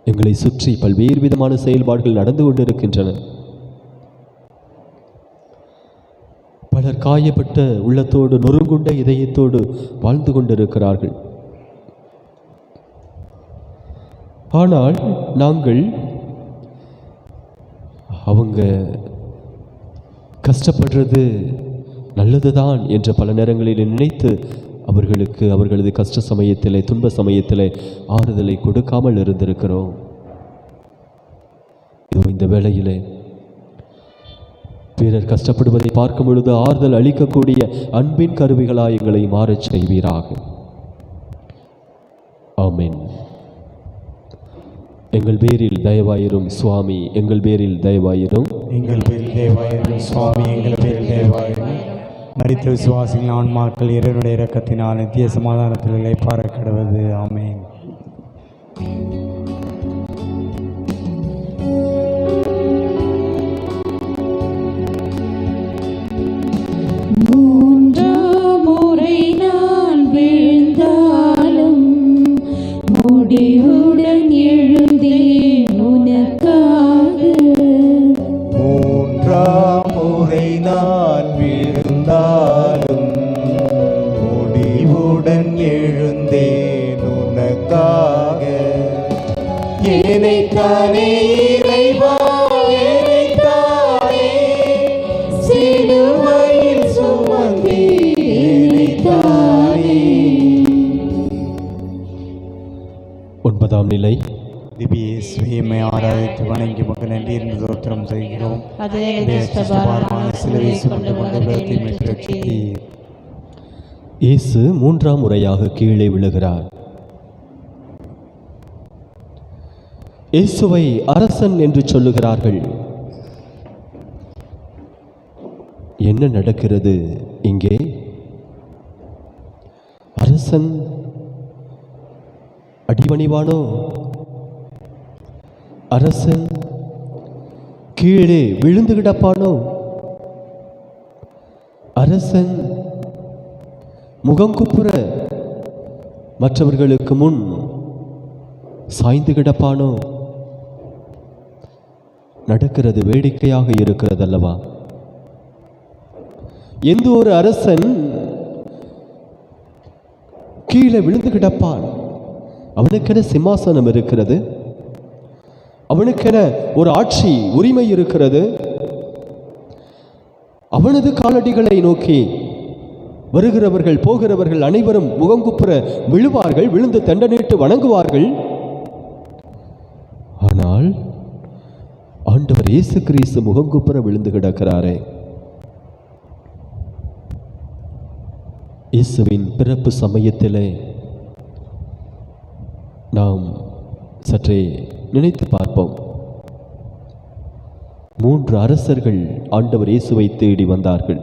B: எங்களை சுற்றி பல்வேறு விதமான செயல்பாடுகள் நடந்து கொண்டிருக்கின்றன. பலர் காயப்பட்ட உள்ளத்தோடு, நொறுங்குண்ட இதயத்தோடு வாழ்ந்து கொண்டிருக்கிறார்கள். ஆனால் நாங்கள் அவங்க கஷ்டப்படுறது நல்லதுதான் என்ற பல நேரங்களில் நினைத்து அவர்களுக்கு அவர்களது கஷ்ட சமயத்திலே, துன்ப சமயத்திலே ஆறுதலை கொடுக்காமல் இருந்திருக்கிறோம். இதோ இந்த வேளையிலே பிறர் கஷ்டப்படுவதை பார்க்கும் பொழுது ஆறுதல் அளிக்கக்கூடிய அன்பின் கருவிகளாய் எங்களை மாறச் செய்வீராக. ஆமென். எங்கள் பேரில் தயவாயிரும் சுவாமி, எங்கள் பேரில் தயவாயிரும்.
C: எங்கள் பேரில் தயவாயிரும் சுவாமி, எங்கள் பேரில் தயவாயிரும். மரித்த விசுவாசிகள் ஆன்மாக்கள் இறைவனுடைய இரக்கத்தினால் நித்திய சமாதானத்தில் இளைப்பாற கிடவது. ஆமென்.
A: மூன்றாம் முறை நான் விழுந்தாலும் முடிவுடன் எழுந்தேன் உனக்காக.
C: மூன்றாம் முறை நான் விழுந்தாலும் முடிவுடன் எழுந்தேன் உனக்காக. ஏனைத்தானே இறைவா, ஏனைத்தானே சிலுவையில் சுமந்தே, ஏனைத்தானே.
B: 9ஆம் நிலை.
C: திவ்ய இயேசுவை ஆராதித்து வணங்கி உமக்கு நன்றி என்று ஸ்தோத்திரம் செய்கிறோம். சிலுவையை சுமந்து கொண்டு உலகத்தை மீட்டு ரட்சித்தீர்.
B: இயேசு 3ஆம் முறையாக கீழே விழுகிறார். இயேசுவை அரசன் என்று சொல்லுகிறார்கள். என்ன நடக்கிறது இங்கே? அரசன் அடிபணிவானோ? அரசன் கீழே விழுந்து கிடப்பானோ? அரசன் முகங்குப்புற மற்றவர்களுக்கு முன் சாய்ந்து கிடப்பானோ? நடக்கிறது வேடிக்கையாக இருக்கிறது அல்லவா? எந்த ஒரு அரசன் கீழே விழுந்து கிடப்பான்? அவனுக்கென சிம்மாசனம் இருக்கிறது, அவனுக்கென ஒரு ஆட்சி உரிமை இருக்கிறது. அவனது காலடிகளை நோக்கி வருகிறவர்கள் போகிறவர்கள் அனைவரும் முகங்குப்புற விழுவார்கள், விழுந்து தண்டனிட்டு வணங்குவார்கள். ஆனால் ஆண்டவர் இயேசு கிறிஸ்து முகங்குப்புற விழுந்து கிடக்கிறாரே. இயேசுவின் பிறப்பு சமயத்திலே நாம் சற்றே நினைத்து பார்ப்போம். 3 அரசர்கள் ஆண்டவர் இயேசுவை தேடி வந்தார்கள்.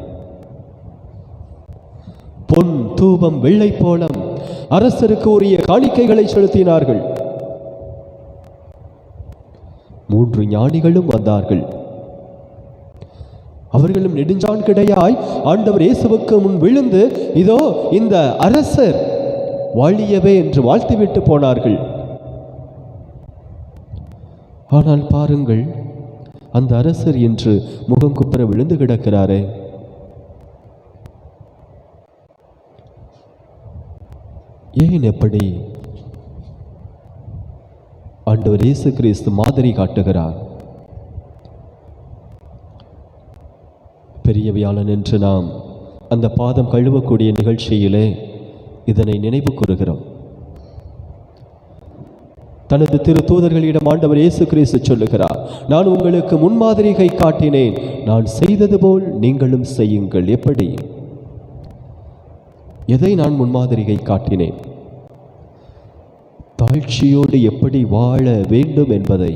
B: பொன், தூபம், வெள்ளை போலம் அரசருக்கு உரிய காணிக்கைகளை செலுத்தினார்கள். 3 ஞானிகளும் வந்தார்கள். அவர்களும் நெடுஞ்சான் கிடையாய் ஆண்டவர் இயேசுவுக்கு முன் விழுந்து, இதோ இந்த அரசர் வாழியவே என்று வாழ்த்துவிட்டு போனார்கள். ஆனால் பாருங்கள், அந்த அரசர் என்று முகங்குப்புற விழுந்து கிடக்கிறாரே. ஏன் எப்படி? ஆண்டவர் இயேசு கிறிஸ்து மாதிரி காட்டுகிறார். பெரிய வியாழன் என்று நாம் அந்த பாதம் கழுவக்கூடிய நிகழ்ச்சியிலே இதனை நினைவு கூறுகிறோம். தனது திரு தூதர்களிடம் ஆண்டவர் இயேசு கிறிஸ்து சொல்லுகிறார், நான் உங்களுக்கு முன்மாதிரியை காட்டினேன், நான் செய்தது போல் நீங்களும் செய்யுங்கள். எப்படி? எதை நான் முன்மாதிரியை காட்டினேன்? தாழ்ச்சியோடு எப்படி வாழ வேண்டும் என்பதை.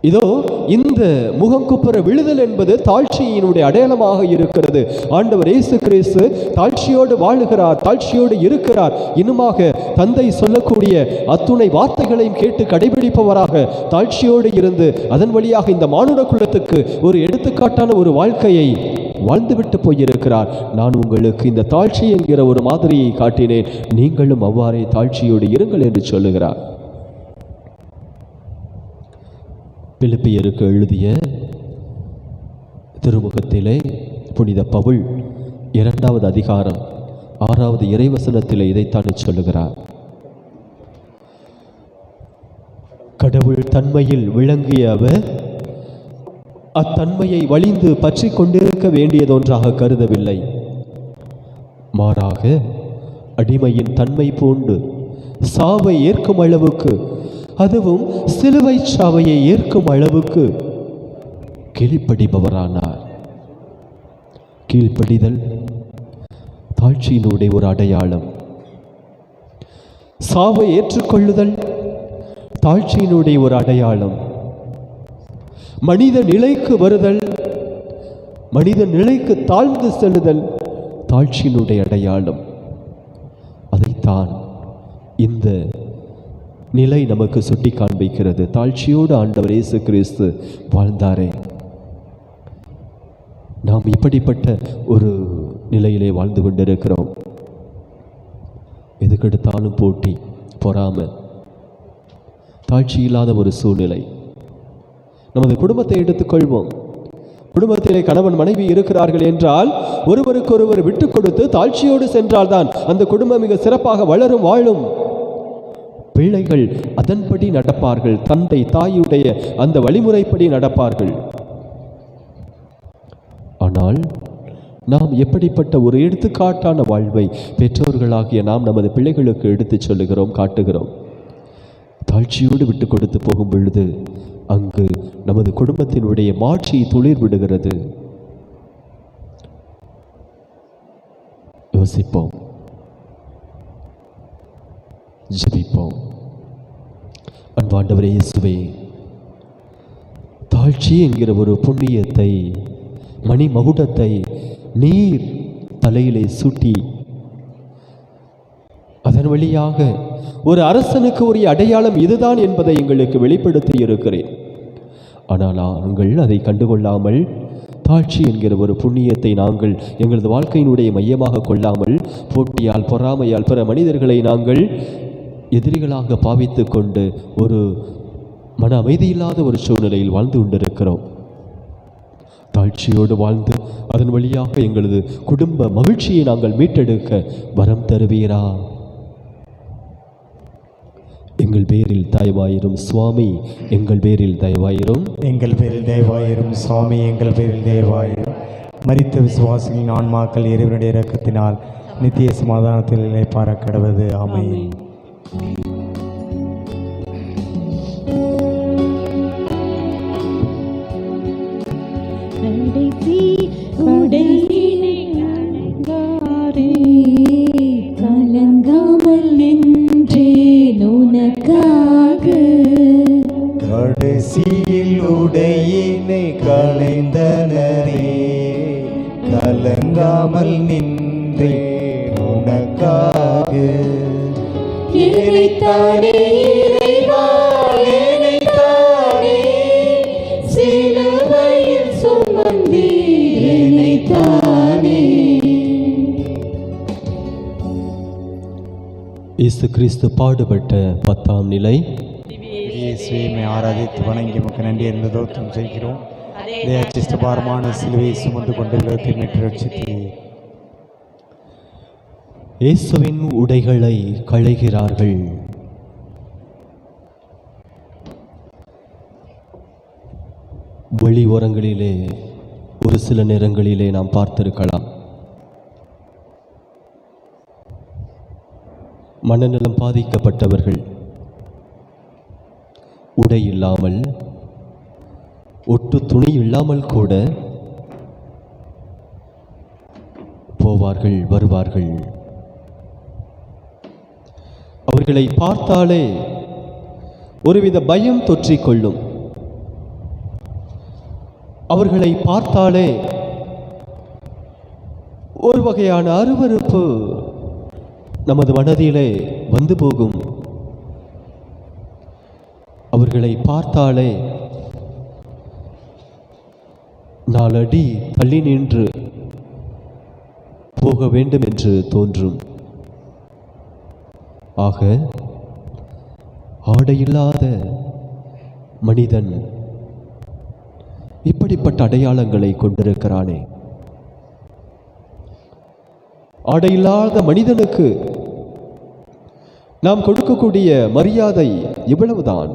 B: இதோ இந்த முகங்குப்புற விழுதல் என்பது தாழ்ச்சியினுடைய அடையாளமாக இருக்கிறது. ஆண்டவர் இயேசு கிறிஸ்து தாழ்ச்சியோடு வாழுகிறார், தாழ்ச்சியோடு இருக்கிறார். இன்னுமாக தந்தை சொல்லக்கூடிய அத்துணை வார்த்தைகளையும் கேட்டு கடைபிடிப்பவராக தாழ்ச்சியோடு இருந்து அதன் வழியாக இந்த மானுட குலத்துக்கு ஒரு எடுத்துக்காட்டான ஒரு வாழ்க்கையை வாழ்ந்துவிட்டு போயிருக்கிறார். நான் உங்களுக்கு இந்த தாழ்ச்சி என்கிற ஒரு மாதிரியை காட்டினேன், நீங்களும் அவ்வாறே தாழ்ச்சியோடு இருங்கள் என்று சொல்லுகிறார். பிலிப்பியருக்கு எழுதிய திருமுகத்திலே புனித பவுல் 2வது அதிகாரம் 6வது இறைவசனத்திலே இதைத்தான் சொல்லுகிறார். கடவுள் தன்மையில் விளங்கிய அவர் அத்தன்மையை வலிந்து பற்றி கொண்டிருக்க வேண்டியதொன்றாக கருதவில்லை. மாறாக அடிமையின் தன்மை பூண்டு சாவை ஏற்கும் அளவுக்கு, அதுவும் சிலுவை சாவையை ஏற்கும் அளவுக்கு கீழ்ப்படிபவரானார். கீழ்ப்படிதல் தாழ்ச்சியினுடைய ஒரு அடையாளம். சாவை ஏற்றுக்கொள்ளுதல் தாழ்ச்சியினுடைய ஒரு அடையாளம். மனித நிலைக்கு வருதல், மனித நிலைக்கு தாழ்ந்து செல்லுதல் தாழ்ச்சியினுடைய அடையாளம். அதைத்தான் இந்த நிலை நமக்கு சுட்டி காண்பிக்கிறது. தாழ்ச்சியோடு ஆண்டவர் இயேசு கிறிஸ்து வாழ்ந்தாரே, நாம் இப்படிப்பட்ட ஒரு நிலையிலே வாழ்ந்து கொண்டிருக்கிறோம். எதுக்கெடுத்தாலும் போட்டி, பொறாமை, தாழ்ச்சி இல்லாத ஒரு சூழ்நிலை. நமது குடும்பத்தை எடுத்துக்கொள்வோம். குடும்பத்திலே கணவன் மனைவி இருக்கிறார்கள் என்றால் ஒருவருக்கொருவர் விட்டு கொடுத்து தாழ்ச்சியோடு சென்றால்தான் அந்த குடும்பம் மிக சிறப்பாக வளரும், வாழும். பிள்ளைகள் அதன்படி நடப்பார்கள், தந்தை தாயுடைய அந்த வழிமுறைப்படி நடப்பார்கள். ஆனால் நாம் எப்படிப்பட்ட ஒரு எடுத்துக்காட்டான வாழ்வை பெற்றோர்களாகிய நாம் நமது பிள்ளைகளுக்கு எடுத்துச் சொல்லுகிறோம், காட்டுகிறோம். தாழ்ச்சியோடு விட்டு கொடுத்து போகும் பொழுது அங்கு நமது குடும்பத்தினுடைய மாட்சி துளிர் விடுகிறது. யோசிப்போம், ஜெபிப்போம். அன்பாண்டவரே இயேசுவே, தாழ்ச்சி என்கிற ஒரு புண்ணியத்தை, மணி மகுடத்தை நீர் தலையிலே சூட்டி அதன் வழியாக ஒரு அரசனுக்கு உரிய அடையாளம் இதுதான் என்பதை எங்களுக்கு வெளிப்படுத்தி இருக்கிறேன். ஆனால் நாங்கள் அதை கண்டுகொள்ளாமல் தாழ்ச்சி என்கிற ஒரு புண்ணியத்தை நாங்கள் எங்களது வாழ்க்கையினுடைய மையமாக கொள்ளாமல் போட்டியால், பொறாமையால் பிற மனிதர்களை நாங்கள் எதிரிகளாக பாவித்து கொண்டு ஒரு மன அமைதியில்லாத ஒரு சூழ்நிலையில் வாழ்ந்து கொண்டிருக்கிறோம். தாழ்ச்சியோடு வாழ்ந்து அதன் வழியாக எங்களது குடும்ப மகிழ்ச்சியை நாங்கள் மீட்டெடுக்க வரம் தருவீரா? எங்கள் பேரில் தயவாயிரும் சுவாமி, எங்கள் பேரில் தயவாயிரும்.
C: எங்கள் பேரில் தயவாயிரும் சுவாமி, எங்கள் பேரில் தயவாயிரும். மரித்த விசுவாசிகளின் ஆன்மாக்கள் இறைவனுடைய இரக்கத்தினால் நித்திய சமாதானத்தில் இளைப்பாற கடவது. ஆமென்.
A: கலங்காமல் நின்றேன் உனக்காக,
C: கடைசியில் உடையினை களைந்தனரே, கலங்காமல் நின்றேன் உனக்காக.
A: ஏனைத்தானே இறைவா, ஏனைத்தானே சிலுவையில் சுமந்தீர், ஏனைத்தானே.
B: இயேசு கிறிஸ்து பாடுபட்ட 10ஆம் நிலை.
C: இயேசுவை ஆராதித்து வணங்கி உமக்கு நன்றி என்று தோத்திரம் செய்கிறோம். அச்சிஷ்ட பாரமான சிலுவையை சுமந்து கொண்டு உலகத்தை மீட்டு ரட்சித்தீர்.
B: இயேசுவின் உடைகளை களைகிறார்கள். வெளி ஓரங்களிலே ஒரு சில நேரங்களிலே நாம் பார்த்திருக்கலாம். மனநலம் பாதிக்கப்பட்டவர்கள் உடை இல்லாமல், ஒட்டு துணி இல்லாமல் கூட போவார்கள், வருவார்கள். அவர்களை பார்த்தாலே ஒருவித பயம் தொற்றிக்கொள்ளும். அவர்களை பார்த்தாலே ஒரு வகையான அருவருப்பு நமது மனதிலே வந்து போகும். அவர்களை பார்த்தாலே நாலடி தள்ளி நின்று போக வேண்டும் என்று தோன்றும். ஆக ஆடையில்லாத மனிதன் இப்படிப்பட்ட அடையாளங்களை கொண்டிருக்கிறானே. ஆடையில்லாத மனிதனுக்கு நாம் கொடுக்கக்கூடிய மரியாதை இவ்வளவுதான்.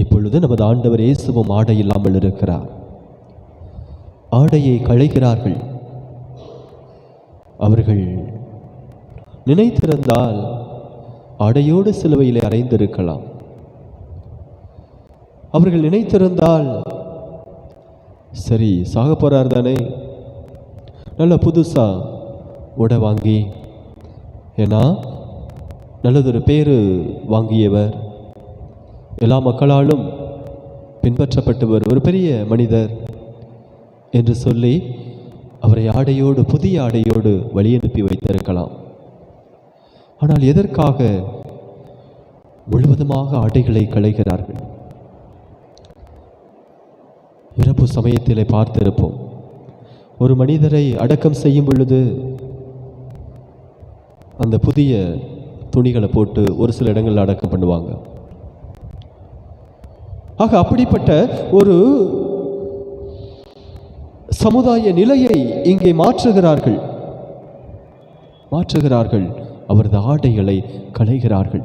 B: இப்பொழுது நமது ஆண்டவர் இயேசுவும் ஆடை இல்லாமல் இருக்கிறார். ஆடையை களைகிறார்கள். அவர்கள் நினைத்திருந்தால் ஆடையோடு சிலுவையிலே அறைந்திருக்கலாம். அவர்கள் நினைத்திருந்தால் சரி சாக போறார் தானே, நல்ல புதுசா உடை வாங்கி, ஏன்னா நல்லதொரு பேரு வாங்கியவர், எல்லா மக்களாலும் பின்பற்றப்பட்டவர், ஒரு பெரிய மனிதர் என்று சொல்லி அவரை ஆடையோடு, புதிய ஆடையோடு வழி அனுப்பி வைத்திருக்கலாம். ஆனால் எதற்காக முழுவதுமாக ஆடைகளை களைகிறார்கள்? இறப்பு சமயத்திலே பார்த்திருப்போம். ஒரு மனிதரை அடக்கம் செய்யும் பொழுது அந்த புதிய துணிகளை போட்டு ஒரு சில இடங்களில் அடக்கம் பண்ணுவாங்க. ஆக அப்படிப்பட்ட ஒரு சமுதாய நிலையை இங்கே மாற்றுகிறார்கள். அவரது ஆடைகளை களைகிறார்கள்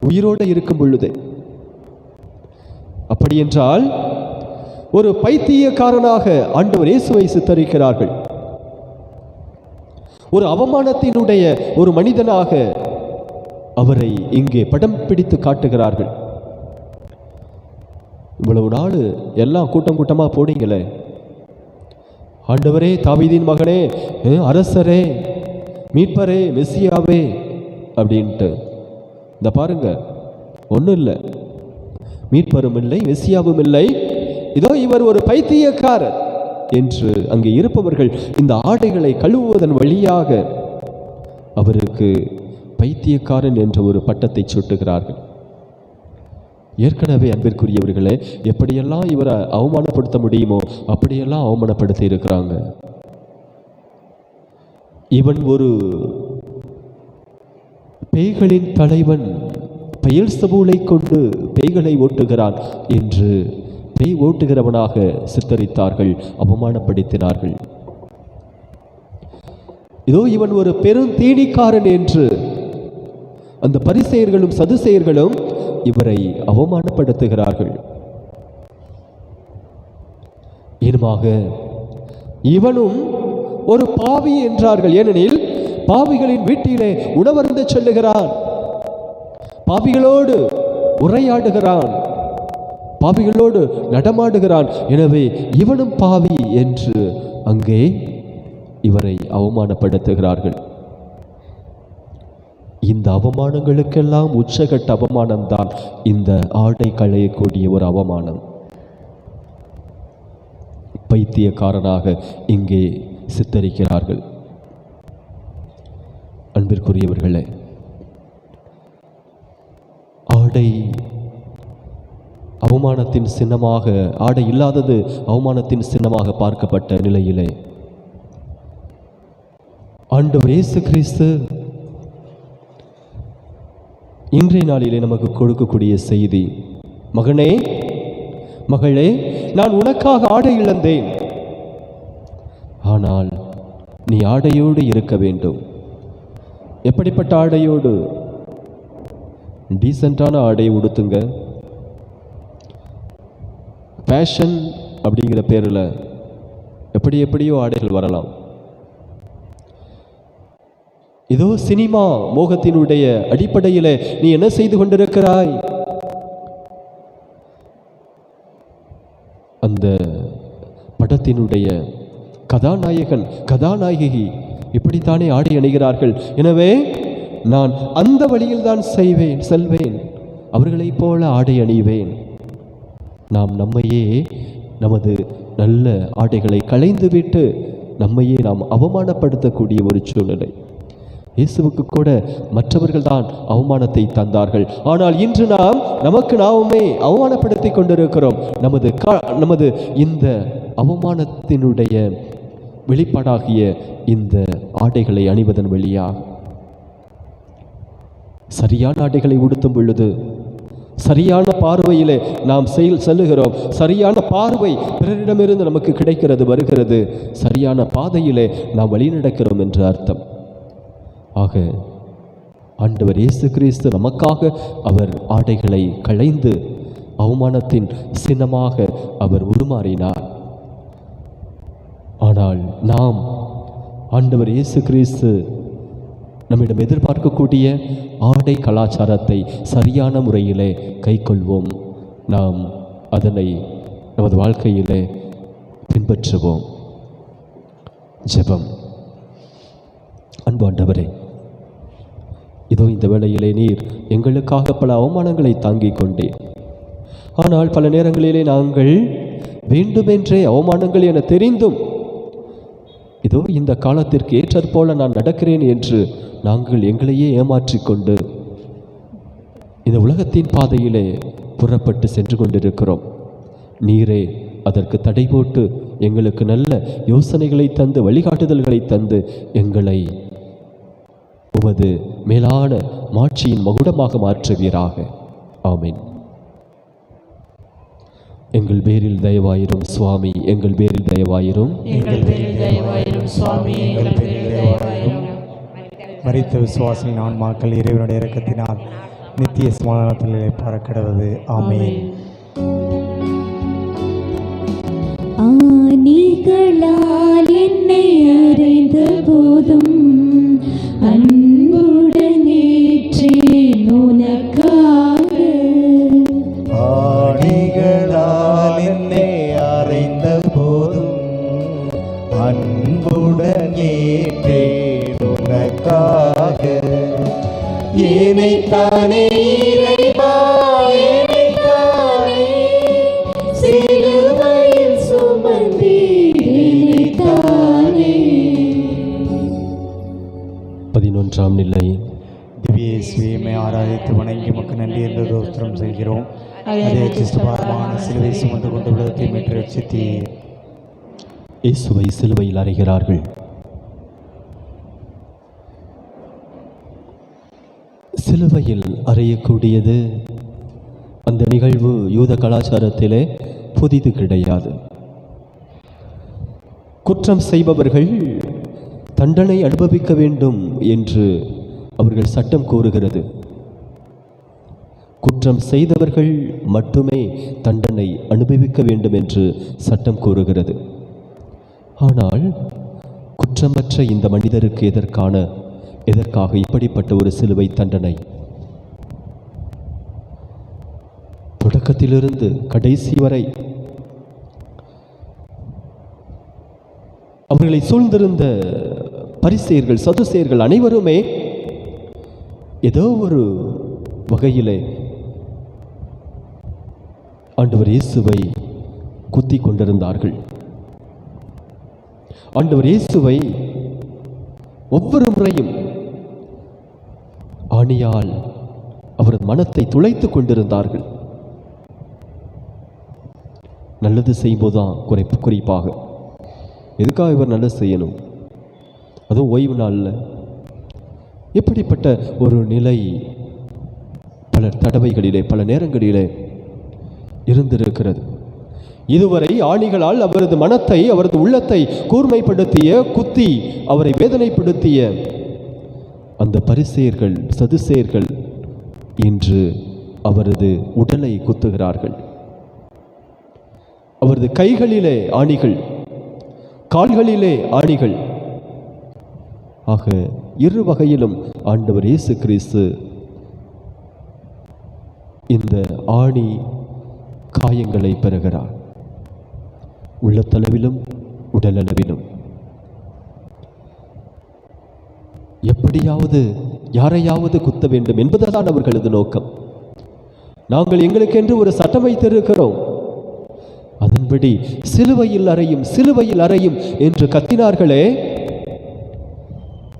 B: உயிரோடு இருக்கும் பொழுதே. அப்படி என்றால் ஒரு பைத்தியக்காரனாக ஆண்டவர் இயேசுவை சித்தரிக்கிறார்கள். ஒரு அவமானத்தினுடைய ஒரு மனிதனாக அவரை இங்கே படம் பிடித்து காட்டுகிறார்கள். இவ்வளவு நாள் எல்லாம் கூட்டம் கூட்டமா போனீங்களே, ஆண்டவரே, தாவீதின் மகனே, அரசரே, மீட்பரே, மெசியாவே அப்படின்ட்டு. இந்த பாருங்க, ஒன்றும் இல்லை, மீட்பரும் இல்லை, மெசியாவும் இல்லை, இதோ இவர் ஒரு பைத்தியக்காரர் என்று அங்கே இருப்பவர்கள் இந்த ஆடைகளை கழுவுவதன் வழியாக அவருக்கு பைத்தியக்காரன் என்ற ஒரு பட்டத்தை சூட்டுகிறார்கள். ஏற்கனவே அன்பிற்குரியவர்களே, எப்படியெல்லாம் இவரை அவமானப்படுத்த முடியுமோ அப்படியெல்லாம் அவமானப்படுத்தி இருக்கிறாங்க. இவன் ஒரு பேய்களின் தலைவன், பெயல்செபூலை கொண்டு பேய்களை ஓட்டுகிறான் என்று பேய் ஓட்டுகிறவனாக சித்தரித்தார்கள், அவமானப்படுத்தினார்கள். இதோ இவன் ஒரு பெருந்தீனிக்காரன் என்று அந்த பரிசேயர்களும் சதுசேயர்களும் இவரை அவமானப்படுத்துகிறார்கள். இனுமாக இவனும் ஒரு பாவி என்றார்கள். ஏனெனில் பாவிகளின் வீட்டிலே உணவருந்த செல்லுகிறான், பாவிகளோடு உரையாடுகிறான், பாவிகளோடு நடமாடுகிறான். எனவே இவனும் பாவி என்று அங்கே இவரை அவமானப்படுத்துகிறார்கள். இந்த அவமானங்களுக்கெல்லாம் உச்சகட்ட அவமானம்தான் இந்த ஆடை களையக்கூடிய ஒரு அவமானம். பைத்தியக்காரனாக இங்கே சித்தரிக்கிறார்கள். அன்பிற்குரியவர்களே, ஆடை அவமானத்தின் சின்னமாக, ஆடை இல்லாதது அவமானத்தின் சின்னமாக பார்க்கப்பட்ட நிலையிலே ஆண்டவர் இயேசு கிறிஸ்து இன்றைய நாளிலே நமக்கு கொடுக்கக்கூடிய செய்தி, மகனே, மகளே, நான் உனக்காக ஆடை இழந்தேன், ஆனால் நீ ஆடையோடு இருக்க வேண்டும். எப்படிப்பட்ட ஆடையோடு? டீசென்டான ஆடையை உடுத்துங்க. ஃபேஷன் அப்படிங்கிற பேரில் எப்படியோ ஆடைகள் வரலாம். இதோ சினிமா மோகத்தினுடைய அடிப்படையில் நீ என்ன செய்து கொண்டிருக்கிறாய்? அந்த படத்தினுடைய கதாநாயகன், கதாநாயகி இப்படித்தானே ஆடை அணிகிறார்கள். எனவே நான் அந்த வழியில் தான் செல்வேன், அவர்களைப் போல ஆடை அணிவேன் நாம் நம்மையே நமது நல்ல ஆடைகளை களைந்துவிட்டு நம்மையே நாம் அவமானப்படுத்தக்கூடிய ஒரு சூழ்நிலை. இயேசுவுக்கு கூட மற்றவர்கள் தான் அவமானத்தை தந்தார்கள். ஆனால் இன்று நாம் நமக்கு நாமே அவமானப்படுத்தி கொண்டிருக்கிறோம். நமது இந்த அவமானத்தினுடைய வெளிப்பாடாகிய இந்த ஆடைகளை அணிவதன் வழியாக சரியான ஆடைகளை உடுத்தும் பொழுது சரியான பார்வையிலே நாம் செல்லுகிறோம். சரியான பார்வை பிறரிடமிருந்து நமக்கு கிடைக்கிறது, வருகிறது. சரியான பாதையிலே நாம் வழிநடக்கிறோம் என்று அர்த்தம். ஆக ஆண்டவர் இயேசு கிறிஸ்து நமக்காக அவர் ஆடைகளை களைந்து அவமானத்தின் சின்னமாக அவர் உருமாறினார். ஆனால் நாம் ஆண்டவர் இயேசு கிறிஸ்து நம்மிடம் எதிர்பார்க்கக்கூடிய ஆடை கலாச்சாரத்தை சரியான முறையிலே கைக்கொள்வோம். நாம் அதனை நமது வாழ்க்கையிலே பின்பற்றுவோம். ஜெபம். அன்பு ஆண்டவரே, இதோ இந்த வேளையிலே நீர் எங்களுக்காக பல அவமானங்களை தாங்கிக் கொண்டேன். ஆனால் பல நேரங்களிலே நாங்கள் வேண்டுமென்றே அவமானங்கள் என தெரிந்தும் இதோ இந்த காலத்திற்கு ஏற்றற்போல நான் நடக்கிறேன் என்று நாங்கள் எங்களையே ஏமாற்றிக்கொண்டு இந்த உலகத்தின் பாதையிலே புறப்பட்டு சென்று கொண்டிருக்கிறோம். நீரே அதற்கு தடை போட்டு எங்களுக்கு நல்ல யோசனைகளை தந்து வழிகாட்டுதல்களை தந்து எங்களை உமது மேலான மாட்சியின் மகுடமாக மாற்றுவீராக. ஆமென். எங்கள் பேரில் தயவாயிரும் சுவாமி, எங்கள் பேரில் தயவாயிரும்.
A: எங்கள் பேரில் தயவாயிரும் சுவாமி, எங்கள் பேரில் தயவாயிரும்.
C: மரித்த விசுவாசின் ஆன்மாக்கள் இறைவனுடைய இரக்கத்தினால் நித்திய சமாதானத்தில் பறக்கிடவது. ஆமென்.
D: ஆணிகளால் என்னை அறைந்த போதும் அன்புடன் ஏற்றேன் உனக்காக.
C: ஆணிகளால் என்னை அறைந்த போதும் அன்புடன் ஏற்றேன் உனக்காக. ஏனைத்தானே இறைவா, ஏனைத்தானே
D: சிலுவையில் சுமந்தீர் என்னைத்தானே.
B: 11ஆம் நிலை.
C: திவ்ய இயேசுவை ஆராதித்து வணங்கி உமக்கு நன்றி என்று தோஸ்திரம் செய்கிறோம். அதே கிறிஸ்துவான சிலுவை சுமந்து கொண்டு உலகத்தை மீட்டு ரட்சித்தீர்.
B: இயேசுவை சிலுவையில் அறைகிறார்கள். சிலுவையில் அறையக்கூடியது அந்த நிகழ்வு யூத கலாச்சாரத்திலே புதிது கிடையாது. குற்றம் செய்பவர்கள் தண்டனை அனுபவிக்க வேண்டும் என்று அவர்கள் சட்டம் கூறுகிறது. குற்றம் செய்தவர்கள் மட்டுமே தண்டனை அனுபவிக்க வேண்டும் என்று சட்டம் கூறுகிறது. ஆனால் குற்றமற்ற இந்த மனிதருக்கு எதற்காக இப்படிப்பட்ட ஒரு சிலுவை தண்டனை? தொடக்கத்திலிருந்து கடைசி வரை அவர்களை சூழ்ந்திருந்த பரிசேயர்கள், சதுசேயர்கள் அனைவருமே ஏதோ ஒரு வகையிலே ஆண்டவர் இயேசுவை குத்தி கொண்டிருந்தார்கள். ஆண்டவர் இயேசுவை ஒவ்வொரு முறையும் ஆணியால் அவரது மனத்தை துளைத்துக் கொண்டிருந்தார்கள். நல்லது செய்யும்போதுதான் குறிப்பாக எதுக்காக இவர் நல்லது செய்யணும், அதுவும் ஓய்வு நாளில்? இப்படிப்பட்ட ஒரு நிலை பல தடவைகளிலே, பல நேரங்களிலே இருந்திருக்கிறது. இதுவரை ஆணிகளால் அவரது மனத்தை, அவரது உள்ளத்தை கூர்மைப்படுத்திய, குத்தி அவரை வேதனைப்படுத்திய அந்த பரிசேயர்கள், சதுசேயர்கள் இன்று அவரது உடலை குத்துகிறார்கள். அவரது கைகளிலே ஆணிகள், கால்களிலே ஆணிகள். ஆக இரு வகையிலும் ஆண்டவர் இயேசு கிறிஸ்து இந்த ஆணி காயங்களை பெறுகிறார். உள்ளத்தளவிலும் உடலளவிலும். எப்படியாவது யாரையாவது குத்த வேண்டும் என்பதுதான் அவர்களது நோக்கம். நாங்கள் எங்களுக்கென்று ஒரு சட்டம் வைத்திருக்கிறோம். அதன்படி சிலுவையில் அறையும், சிலுவையில் அறையும் என்று கத்தினார்களே,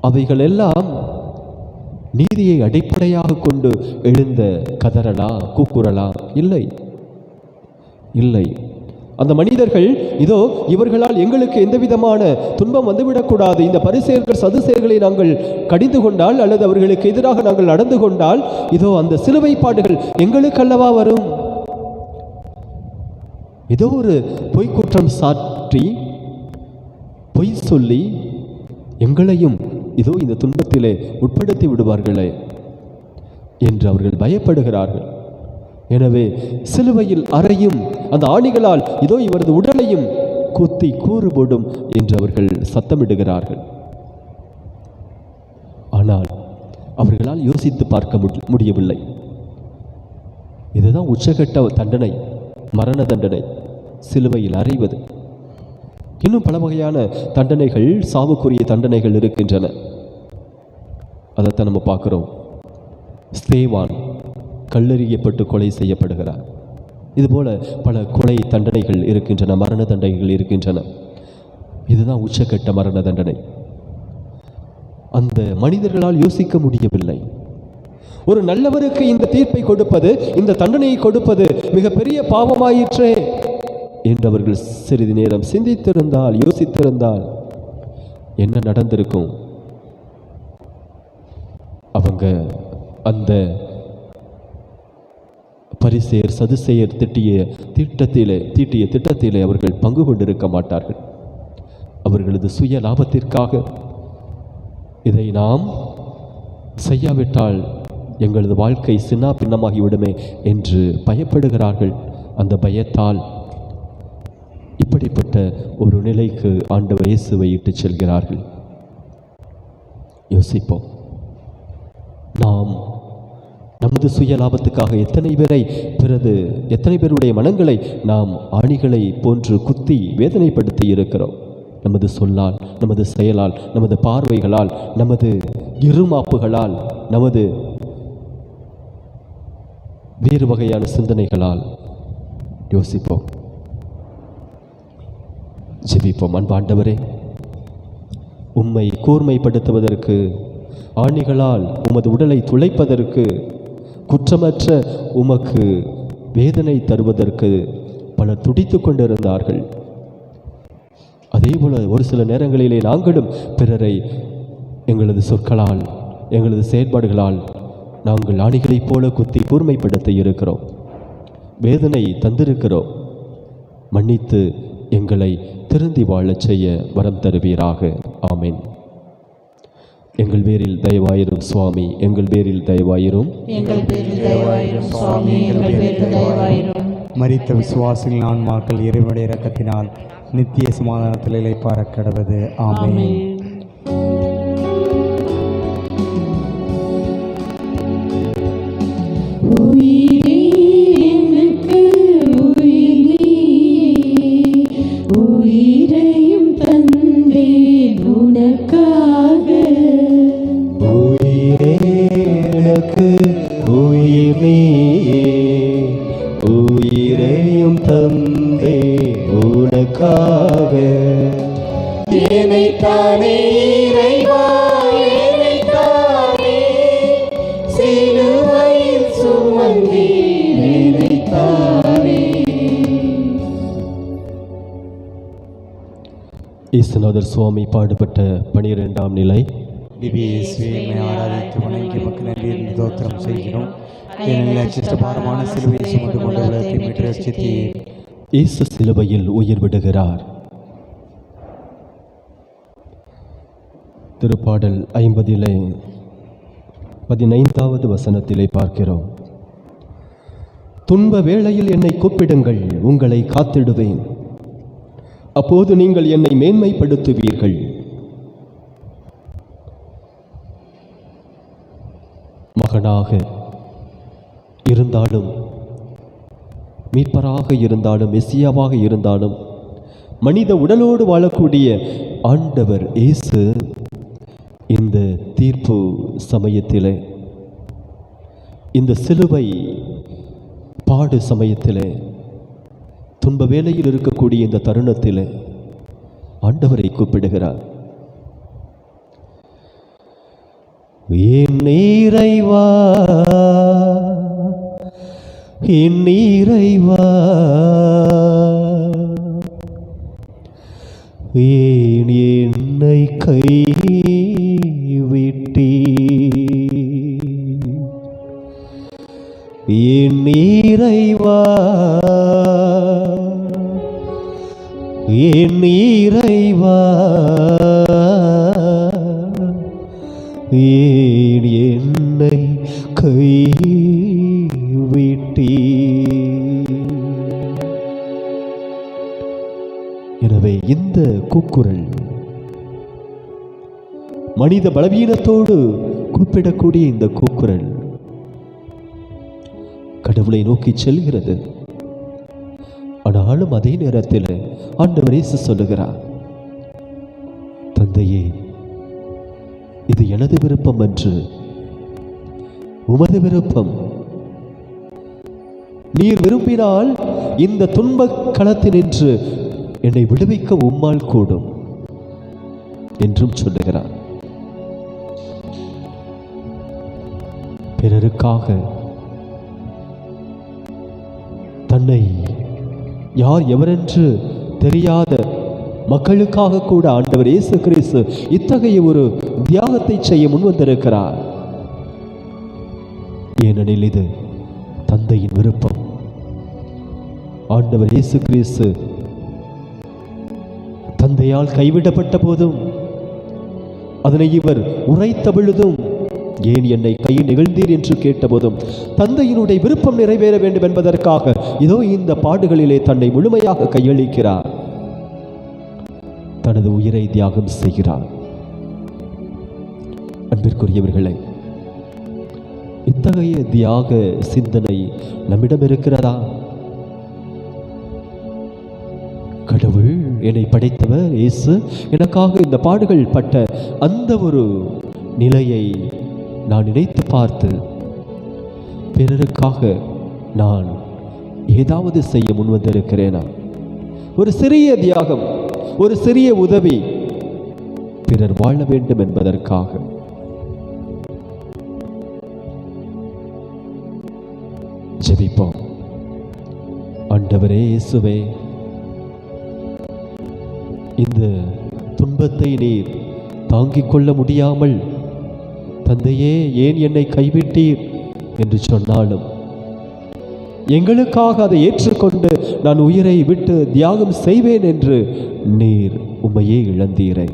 B: அவைகளெல்லாம் நீதியை அடிப்படையாக கொண்டு எழுந்த கதறலா, கூக்குரலா? இல்லை, இல்லை. அந்த மனிதர்கள், இதோ இவர்களால் எங்களுக்கு எந்த விதமான துன்பம் வந்துவிடக்கூடாது, இந்த பரிசேயர்கள் சதுசேயர்களை நாங்கள் கடிந்து கொண்டால் அல்லது அவர்களுக்கு எதிராக நாங்கள் நடந்து கொண்டால் இதோ அந்த சிலுவை பாடுகள் எங்களுக்கு அல்லவா வரும். ஏதோ ஒரு பொய்க்குற்றம் சாற்றி பொய் சொல்லி எங்களையும் இதோ இந்த துன்பத்திலே உட்படுத்தி விடுவார்களே என்று அவர்கள் பயப்படுகிறார்கள். எனவே சிலுவையில் அறையும் அந்த ஆணிகளால் இதோ இவரது உடலையும் குத்தி கூறு போடும் என்று அவர்கள் சத்தமிடுகிறார்கள். ஆனால் அவர்களால் யோசித்து பார்க்க முடியவில்லை. இதுதான் உச்சகட்ட தண்டனை, மரண தண்டனை, சிலுவையில் அறைவது. இன்னும் பல வகையான தண்டனைகள், சாவுக்குரிய தண்டனைகள் இருக்கின்றன. அதைத்தான் நம்ம பார்க்குறோம். ஸ்தேவான் கல்லெறியப்பட்டு கொலை செய்யப்படுகிறார். இதுபோல பல கொலை தண்டனைகள் இருக்கின்றன, மரண தண்டனைகள் இருக்கின்றன. இதுதான் உச்சக்கட்ட மரண தண்டனை. அந்த மனிதர்களால் யோசிக்க முடியவில்லை. ஒரு நல்லவருக்கு இந்த தீர்ப்பை கொடுப்பது, இந்த தண்டனையை கொடுப்பது மிகப்பெரிய பாவமாயிற்றே என்றவர்கள் சிறிது நேரம் சிந்தித்திருந்தால், யோசித்திருந்தால் என்ன நடந்திருக்கும்? அவங்க அந்த பரிசேயர் சதுசேயர் தீட்டிய திட்டத்திலே அவர்கள் பங்கு கொண்டிருக்க மாட்டார்கள். அவர்களது சுய லாபத்திற்காக இதை நாம் செய்யாவிட்டால் எங்களது வாழ்க்கை சின்ன பின்னமாகிவிடுமே என்று பயப்படுகிறார்கள். அந்த பயத்தால் இப்படிப்பட்ட ஒரு நிலைக்கு ஆண்டவர் இயேசுவை இட்டு செல்கிறார்கள். யோசிப்போம். நாம் நமது சுய லாபத்துக்காக எத்தனை பேருடைய மனங்களை நாம் ஆணிகளை போன்று குத்தி வேதனைப்படுத்தி இருக்கிறோம். நமது சொல்லால், நமது செயலால், நமது பார்வைகளால், நமது இருமாப்புகளால், நமது வேறு வகையான சிந்தனைகளால். யோசிப்போம், ஜெபிப்போம். அன்பாண்டவரே, உம்மை கூர்மைப்படுத்துவதற்கு, ஆணிகளால் உமது உடலை துளைப்பதற்கு, குற்றமற்ற உமக்கு வேதனை தருவதற்கு பலர் துடித்து கொண்டிருந்தார்கள். அதேபோல ஒரு சில நேரங்களிலே நாங்களும் பிறரை எங்களது சொற்களால், எங்களது செயற்பாடுகளால் நாங்கள் ஆணிகளைப் போல குத்தி கூர்மைப்படுத்தி இருக்கிறோம், வேதனை தந்திருக்கிறோம். மன்னித்து எங்களை திருந்தி வாழச் செய்ய வரம் தருவீராக. ஆமென். எங்கள் பேரில் தயவாயிரும் சுவாமி, எங்கள் பேரில் தயவாயிரும்,
A: எங்கள் பேரில் தயவாயிரும் சுவாமி, எங்கள் பேரில் தயவாயிரும்.
C: மரித்த விசுவாசிகளின் ஆன்மாக்கள் இறைவனுடைய இரக்கத்தினால் நித்திய சமாதானத்தில் இளைப்பாற கடவது. ஆமென்.
D: உயிரையும் தந்தேன் உனக்காக,
B: உயிரே எனக்கு உயிர் நீயே, உயிரையும் தந்தே உனக்காக.
D: என்னைத்தானே இறைவா, என்னைத்தானே சிலுவையில் சுமந்தீர், என்னைத்தானே.
B: இயேசுநாதர் சுவாமி பாடுபட்ட 12ஆம் நிலை.
C: திவ்ய இயேசுவை ஆராதித்து வணங்கி உமக்கு நன்றி ஸ்தோத்திரம் செய்கிறோம். ஏனெனில் பாரமான சிலுவையை சுமந்து கொண்டு உலகத்தை மீட்டு ரட்சித்தீர்.
B: இயேசு சிலுவையில் உயிர் விடுகிறார். திருப்பாடல் 50 15வது வசனத்திலே பார்க்கிறோம். துன்ப வேளையில் என்னை கூப்பிடுங்கள், உங்களை காத்திடுவேன், அப்போது நீங்கள் என்னை மேன்மைப்படுத்துவீர்கள். மகனாக இருந்தாலும், மீட்பராக இருந்தாலும், மெசியாவாக இருந்தாலும், மனித உடலோடு வாழக்கூடிய ஆண்டவர் இயேசு இந்த தீர்ப்பு சமயத்திலே, இந்த சிலுவை பாடு சமயத்திலே துன்ப வேளையில் இருக்கக்கூடிய இந்த தருணத்தில் ஆண்டவரை கூப்பிடுகிறார். என் இறைவா, என் இறைவா, ஏன் என்னை கைவிட்டீர்? என் இறைவா, என் இறைவா, ஏன் என்னை கைவிட்டீர்? எனவே இந்த கூக்குரல் மனித பலவீனத்தோடு கூப்பிடக்கூடிய இந்த கூக்குரல் கடவுளை நோக்கி செல்கிறது. ஆனாலும் அதே நேரத்தில் ஆண்டவர் இயேசு சொல்லுகிறார், தந்தையே, இது எனது விருப்பம் என்று உமது விருப்பம். நீர் விரும்பினால் இந்த துன்ப களத்தினின்று என்னை விடுவிக்க உம்மால் கூடும் என்றும் சொல்லுகிறார். பிறருக்காக தன்னை யார் எவரென்று தெரியாத மக்களுக்காக கூட ஆண்டவர் இயேசு கிறிஸ்து இத்தகைய ஒரு தியாகத்தை செய்ய முன்வந்திருக்கிறார். ஏனெனில் இது தந்தையின் விருப்பம். ஆண்டவர் இயேசு கிறிஸ்து தந்தையால் கைவிடப்பட்ட போதும் அதனை இவர் உரைத்த பொழுதும், ஏன் என்னை கை நிகழ்ந்தீர் என்று கேட்டபோதும், தந்தையினுடைய விருப்பம் நிறைவேற வேண்டும் என்பதற்காக இதோ இந்த பாடுகளிலே தன்னை முழுமையாக கையளிக்கிறார். தனது உயிரை தியாகம் செய்கிறார். அன்பிற்குரியவர்களே, இத்தகைய தியாக சிந்தனை நம்மிடம் இருக்கிறதா? கடவுள் என்னை படைத்தவர் இயேசு எனக்காக இந்த பாடுகள் பட்ட அந்த ஒரு நிலையை நான் நினைத்து பார்த்து பிறருக்காக நான் ஏதாவது செய்ய முன்வந்திருக்கிறேனா? ஒரு சிறிய தியாகம், ஒரு சிறிய உதவி, பிறர் வாழ வேண்டும் என்பதற்காக. ஜெபிப்போம். ஆண்டவரே இயேசுவே, இந்த துன்பத்தை நீர் தாங்கிக் கொள்ள முடியாமல், தந்தையே ஏன் என்னை கைவிட்டீர் என்று சொன்னாலும் எங்களுக்காக அதை ஏற்றுக்கொண்டு நான் உயிரை விட்டு தியாகம் செய்வேன் என்று நீர் உம்மையே இழந்தீரை.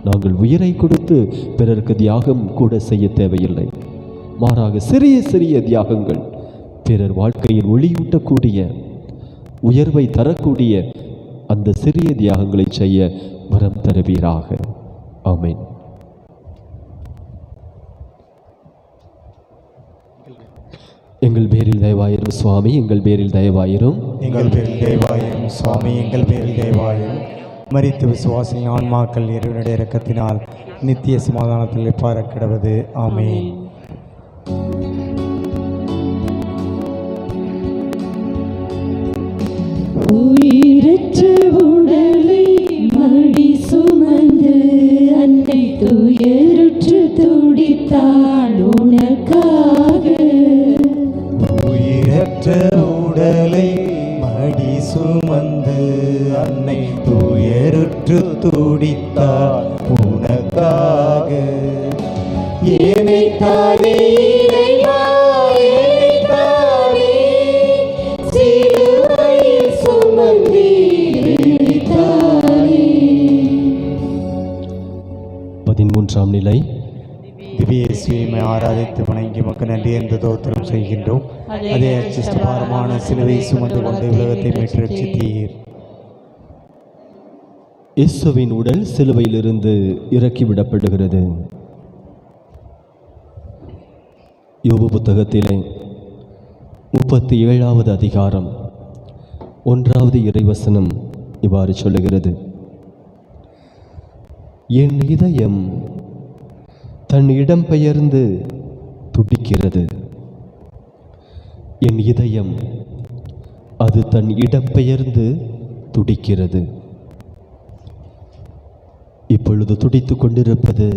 B: நாங்கள் உயிரை கொடுத்து பிறருக்கு தியாகம் கூட செய்ய தேவையில்லை. மாறாக சிறிய சிறிய தியாகங்கள் பிறர் வாழ்க்கையில் ஒளியூட்டக்கூடிய, உயர்வை தரக்கூடிய அந்த சிறிய தியாகங்களை செய்ய வரம் தருவீராக. ஆமென். எங்கள் பேரில் தயவாயிரும் சுவாமி, எங்கள் பேரில் தயவாயிரும்.
C: எங்கள் பேரில் தயவாயிரும் சுவாமி, எங்கள் பேரில் தயவாயிரும். மரித்த விசுவாசியின் ஆன்மாக்கள் இறைவனுடைய இரக்கத்தினால் நித்திய சமாதானத்தில் இப்பார கிடவது. ஆமென்.
D: உயிரற்ற உடலை மடி சுமந்து அன்னை துயருற்று துடித்தாள் உனக்காக.
C: உயிரற்ற உடலை மடி சுமந்து அன்னை துயருற்று துடித்தாள் உனக்காக.
D: ஏனைத்தானே இறைவா, ஏனைத்தானே சிலுவையில் சுமந்தீர், ஏனைத்தானே.
B: 13ஆம் நிலை.
C: திவ்ய இயேசுவை ஆராதித்து வணங்கி மக்கள் நன்றி என்று தோத்திரம் செய்கின்றோம். அதே அச்சிஷ்டபாரமான சிலுவை சுமந்து கொண்டு உலகத்தை மீட்டு ரட்சித்தீர்.
B: இயேசுவின் உடல் சிலுவையிலிருந்து இறக்கிவிடப்படுகிறது. யோபு புத்தகத்திலே 37வது அதிகாரம் 1வது இறைவசனம் இவ்வாறு சொல்லுகிறது: என் இதயம் தன் இடம் பெயர்ந்து துடிக்கிறது. என் இதயம் அது தன் இடம் பெயர்ந்து துடிக்கிறது. இப்பொழுது துடித்துக் கொண்டிருப்பது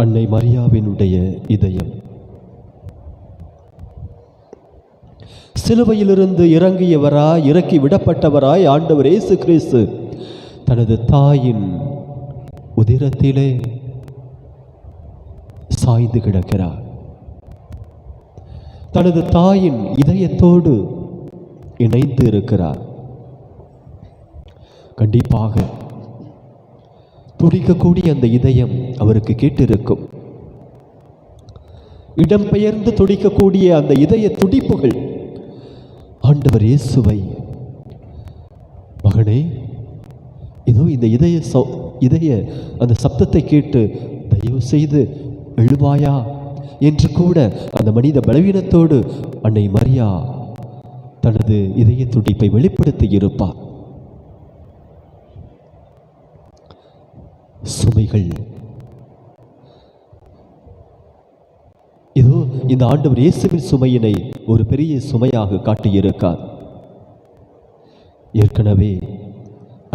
B: அன்னை மரியாவினுடைய இதயம். சிலுவையிலிருந்து இறக்கி விடப்பட்டவராய் ஆண்டவர் இயேசு கிறிஸ்து தனது தாயின் உதிரத்திலே சாய்ந்து கிடக்கிறார். தனது தாயின் இதயத்தோடு இணைந்து இருக்கிறார். கண்டிப்பாக துடிக்கக்கூடிய அந்த இதயம் அவருக்கு கேட்டிருக்கும். இடம்பெயர்ந்து துடிக்கக்கூடிய அந்த இதய துடிப்புகள் ஆண்டவர் இயேசுவை, மகனே இதோ இந்த இதய அந்த சப்தத்தை கேட்டு தயவு செய்து எழுவாயா என்று கூட அந்த மனித பலவீனத்தோடு அன்னை மரியா தனது இதய துடிப்பை வெளிப்படுத்தி இருப்பார். சுமைகள் இதோ இந்த ஆண்டவர் இயேசுவின் சுமையினை ஒரு பெரிய சுமையாக காட்டியிருக்கார். ஏற்கனவே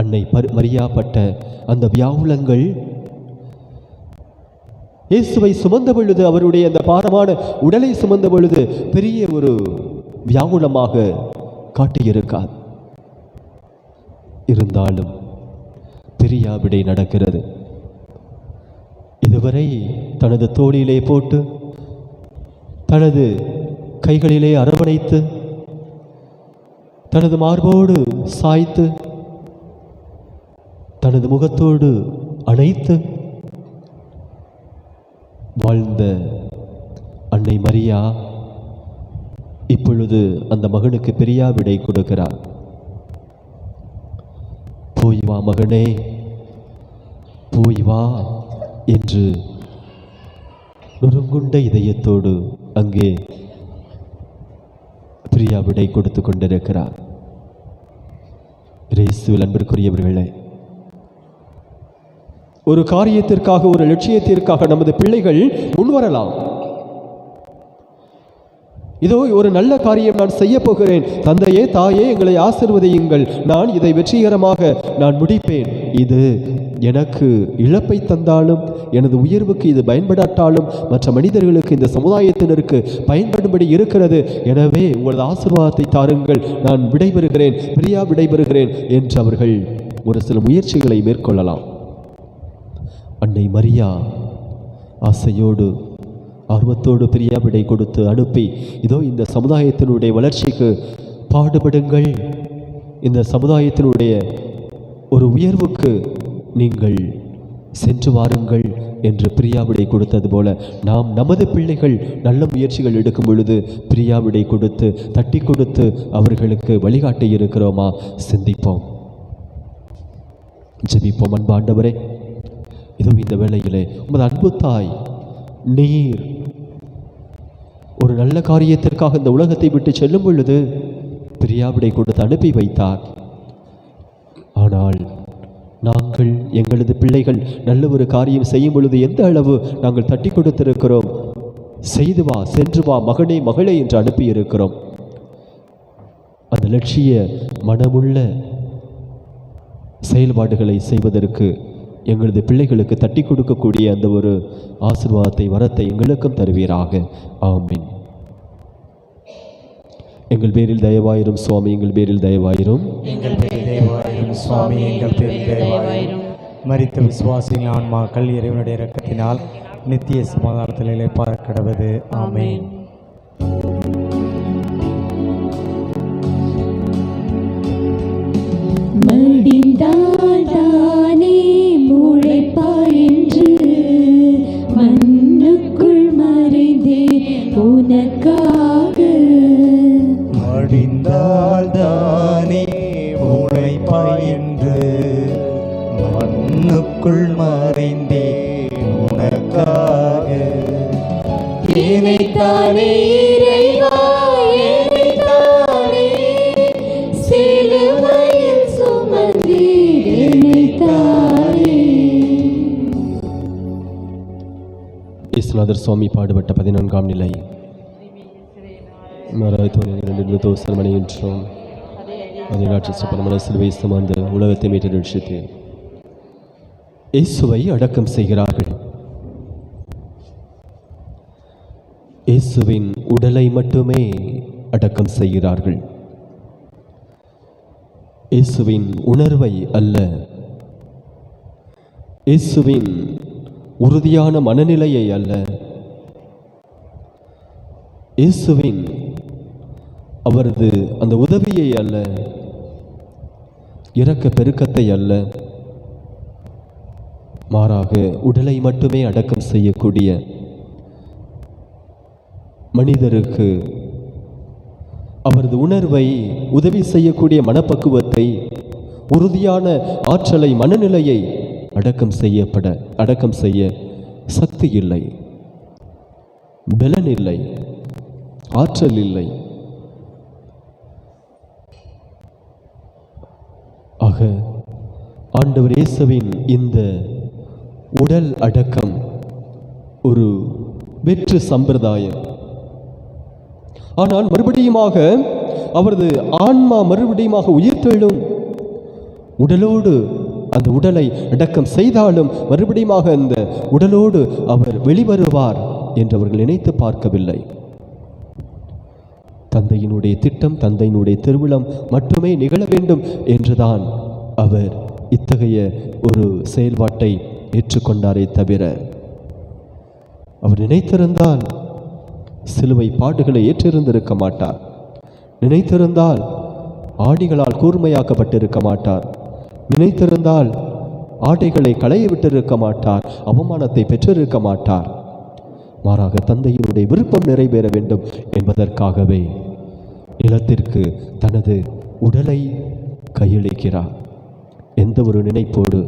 B: அன்னை மரியா பட்ட அந்த வியாகுலங்கள் இயேசுவை சுமந்த பொழுது, அவருடைய அந்த பாரமான உடலை சுமந்த பொழுது பெரிய ஒரு வியாகுலமாக காட்டியிருக்கார். இருந்தாலும் பிரியாவிடை நடக்கிறது. இதுவரை தனது தோளிலே போட்டு தனது கைகளிலே அரவணைத்து தனது மார்போடு சாய்த்து தனது முகத்தோடு அணைத்து வாழ்ந்த அன்னை மரியா இப்பொழுது அந்த மகனுக்கு பிரியா விடை கொடுக்கிறார். போய் வா மகனே, போய் வா என்று நுறுங்குண்ட இதயத்தோடு அங்கே பிரியா விடை கொடுத்து கொண்டிருக்கிறார். இயேசுவில் அன்பிற்குரியவர்களே, ஒரு காரியத்திற்காக, ஒரு லட்சியத்திற்காக நமது பிள்ளைகள் முன்வரலாம். இதோ ஒரு நல்ல காரியம் நான் செய்ய போகிறேன், தந்தையே தாயே எங்களை ஆசீர்வதியுங்கள், நான் இதை வெற்றிகரமாக நான் முடிப்பேன். இது எனக்கு இழப்பை தந்தாலும் எனது உயர்வுக்கு இது பயன்படாட்டாலும் மற்ற மனிதர்களுக்கு, இந்த சமுதாயத்தினருக்கு பயன்படும்படி இருக்கிறது. எனவே உங்களது ஆசீர்வாதத்தை தாருங்கள், நான் விடைபெறுகிறேன், பிரியா விடைபெறுகிறேன் என்று அவர்கள் ஒரு சில முயற்சிகளை மேற்கொள்ளலாம். அன்னை மரியா ஆசையோடு ஆர்வத்தோடு பிரியா விடை கொடுத்து அனுப்பி, இதோ இந்த சமுதாயத்தினுடைய வளர்ச்சிக்கு பாடுபடுங்கள், இந்த சமுதாயத்தினுடைய ஒரு உயர்வுக்கு நீங்கள் சென்று வாருங்கள் என்று பிரியாவிடை கொடுத்தது போல நாம் நமது பிள்ளைகள் நல்ல முயற்சிகள் எடுக்கும் பொழுது பிரியாவிடை கொடுத்து தட்டி கொடுத்து அவர்களுக்கு வழிகாட்டி இருக்கிறோமா? சிந்திப்போம், ஜெபிப்போம். அன்பு ஆண்டவரே, இதோ இந்த வேளையிலே உமது அன்பு தாய் நீர் ஒரு நல்ல காரியத்திற்காக இந்த உலகத்தை விட்டு செல்லும் பொழுது பிரியாவிடை கொடுத்து அனுப்பி வைத்தார். ஆனால் நாங்கள் எங்களது பிள்ளைகள் நல்ல ஒரு காரியம் செய்யும் பொழுது எந்த அளவு நாங்கள் தட்டி கொடுத்திருக்கிறோம். செய்து வா, சென்று வா மகனே மகளே என்று அனுப்பியிருக்கிறோம். அந்த லட்சிய மனமுள்ள செயல்பாடுகளை செய்வதற்கு எங்களது பிள்ளைகளுக்கு தட்டி கொடுக்கக்கூடிய அந்த ஒரு ஆசீர்வாதத்தை, வரத்தை எங்களுக்கும் தருவீராக. ஆமீன். எங்கள் பேரில் தயவாயிரும் சுவாமி, எங்கள் பேரில் தயவாயிரும்.
C: எங்கள் பேரில் தயவாயிரும் சுவாமி, எங்கள் பேரில் தயவாயிரும். மரித்த விசுவாசிகள் ஆன்மாக்கள் இறைவனுடைய இரக்கத்தினால் நித்திய சமாதானத்தில் இளைப்பாற கடவது. ஆமீன்.
D: மடிந்தால்தானே முளைப்பாயின்று, மண்ணுக்குள் மறைந்தே உனக்காக.
C: மடிந்தால்தானே முளைப்பாயின்று, மண்ணுக்குள் மறைந்தே உனக்காக.
D: ஏனைத்தானே இறைவா, ஏனைத்தானே சிலுவையில் சுமந்தே, ஏனைத்தானே.
B: இயேசுநாதர் சுவாமி பாடுபட்ட 14ஆம் நிலை. தோசரம் அணிகின்றோம். சிலுவை சுமந்து உலகத்தை மீட்டு ரட்சித்து இயேசுவை அடக்கம் செய்கிறார்கள். இயேசுவின் உடலை மட்டுமே அடக்கம் செய்கிறார்கள். இயேசுவின் உணர்வை அல்ல, இயேசுவின் உறுதியான மனநிலையை அல்ல, இயேசுவின் அவரது அந்த உதவியை அல்ல, இரக்க பெருக்கத்தை அல்ல, மாறாக உடலை மட்டுமே அடக்கம் செய்யக்கூடிய மனிதருக்கு அவரது உணர்வை, உதவி செய்யக்கூடிய மனப்பக்குவத்தை, உறுதியான ஆற்றலை, மனநிலையை அடக்கம் செய்ய சக்தி இல்லை, பலன் இல்லை, ஆற்றல் இல்லை. ஆக ஆண்டவர் இயேசுவின் இந்த உடல் அடக்கம் ஒரு வெற்று சம்பிரதாயம். ஆனால் மறுபடியுமாக அவரது ஆன்மா மறுபடியுமாக உயிர்த்தெழும். உடலோடு அந்த உடலை அடக்கம் செய்தாலும் மறுபடியுமாக அந்த உடலோடு அவர் வெளிவருவார் என்று அவர்கள் நினைத்து பார்க்கவில்லை. தந்தையினுடைய திட்டம், தந்தையினுடைய திருவிழம் மட்டுமே நிகழ வேண்டும் என்றுதான் அவர் இத்தகைய ஒரு செயல்பாட்டை ஏற்றுக்கொண்டாரே தவிர, அவர் நினைத்திருந்தால் சிலுவை பாடுகளை ஏற்றிருந்திருக்க மாட்டார். நினைத்திருந்தால் ஆடிகளால் கூர்மையாக்கப்பட்டிருக்க மாட்டார். நினைத்திருந்தால் ஆடைகளை களைய விட்டிருக்க மாட்டார். அவமானத்தை பெற்றிருக்க மாட்டார். மாறாக தந்தையினுடைய விருப்பம் நிறைவேற வேண்டும் என்பதற்காகவே நிலத்திற்கு தனது உடலை கையளிக்கிறார். எந்த ஒரு நினைப்போடு?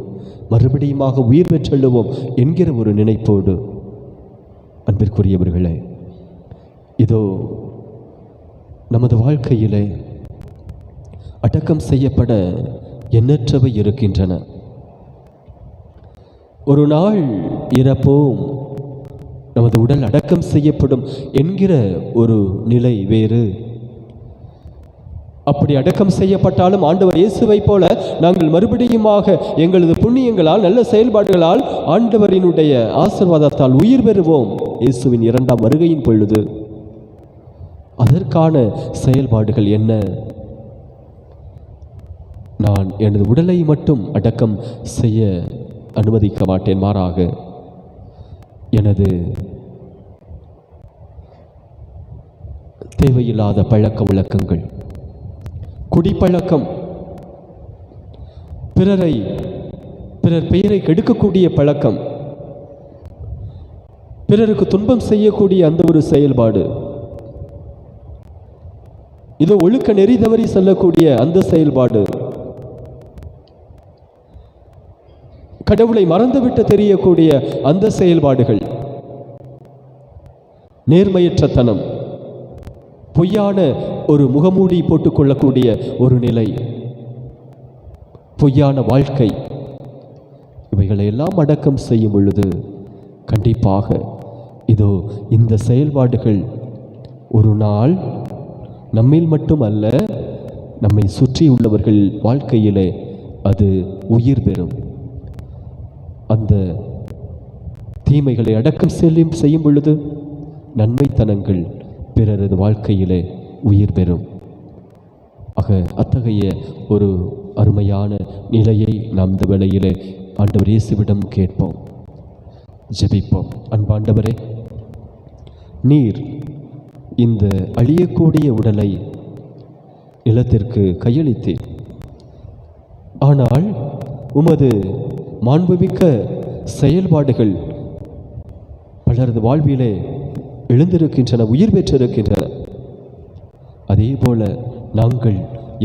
B: மறுபடியுமாக உயிர் பெற்றெழுவோம் என்கிற ஒரு நினைப்போடு. அன்பிற்குரியவர்களே, இதோ நமது வாழ்க்கையிலே அடக்கம் செய்யப்பட எண்ணற்றவை இருக்கின்றன. ஒரு நாள் இறப்போம், நமது உடல் அடக்கம் செய்யப்படும் என்கிற ஒரு நிலை வேறு. அப்படி அடக்கம் செய்யப்பட்டாலும் ஆண்டவர் இயேசுவை போல நாங்கள் மறுபடியுமாக எங்களது புண்ணியங்களால், நல்ல செயல்பாடுகளால், ஆண்டவரினுடைய ஆசீர்வாதத்தால் உயிர் பெறுவோம் இயேசுவின் 2ஆம் வருகையின் பொழுது. அதற்கான செயல்பாடுகள் என்ன? நான் எனது உடலை மட்டும் அடக்கம் செய்ய அனுமதிக்க மாட்டேன். மாறாக எனது தேவையில்லாத பழக்க வழக்கங்கள், குடிப்பழக்கம், பிறர் பெயரை கெடுக்கக்கூடிய பழக்கம், பிறருக்கு துன்பம் செய்யக்கூடிய அந்த ஒரு செயல்பாடு, இதோ ஒழுக்க நெறி தவறி செல்லக்கூடிய அந்த செயல்பாடு, கடவுளை மறந்துவிட்டு தெரியக்கூடிய அந்த செயல்பாடுகள், நேர்மையற்ற தனம், பொய்யான ஒரு முகமூடி போட்டுக்கொள்ளக்கூடிய ஒரு நிலை, பொய்யான வாழ்க்கை, இவைகளை எல்லாம் அடக்கம் செய்யும் பொழுது கண்டிப்பாக இதோ இந்த செயல்பாடுகள் ஒரு நாள் நம்மில் மட்டும் அல்ல, நம்மை சுற்றி உள்ளவர்கள் வாழ்க்கையிலே அது உயிர் பெறும். அந்த தீமைகளை அடக்கம் செய்யும் பொழுது நன்மைத்தனங்கள் பிறரது வாழ்க்கையிலே உயிர் பெறும். ஆக அத்தகைய ஒரு அருமையான நிலையை நாம் இந்த வேளையிலே ஆண்டவர் இயேசுவிடம் கேட்போம், ஜெபிப்போம். அன்பாண்டவரே, நீர் இந்த அழியக்கூடிய உடலை நிலத்திற்கு கையளித்தீர். ஆனால் உமது மாண்புமிக்க செயல்பாடுகள் பலரது வாழ்விலே எழுந்திருக்கின்றன, உயிர் பெற்றிருக்கின்றன. அதே போல நாங்கள்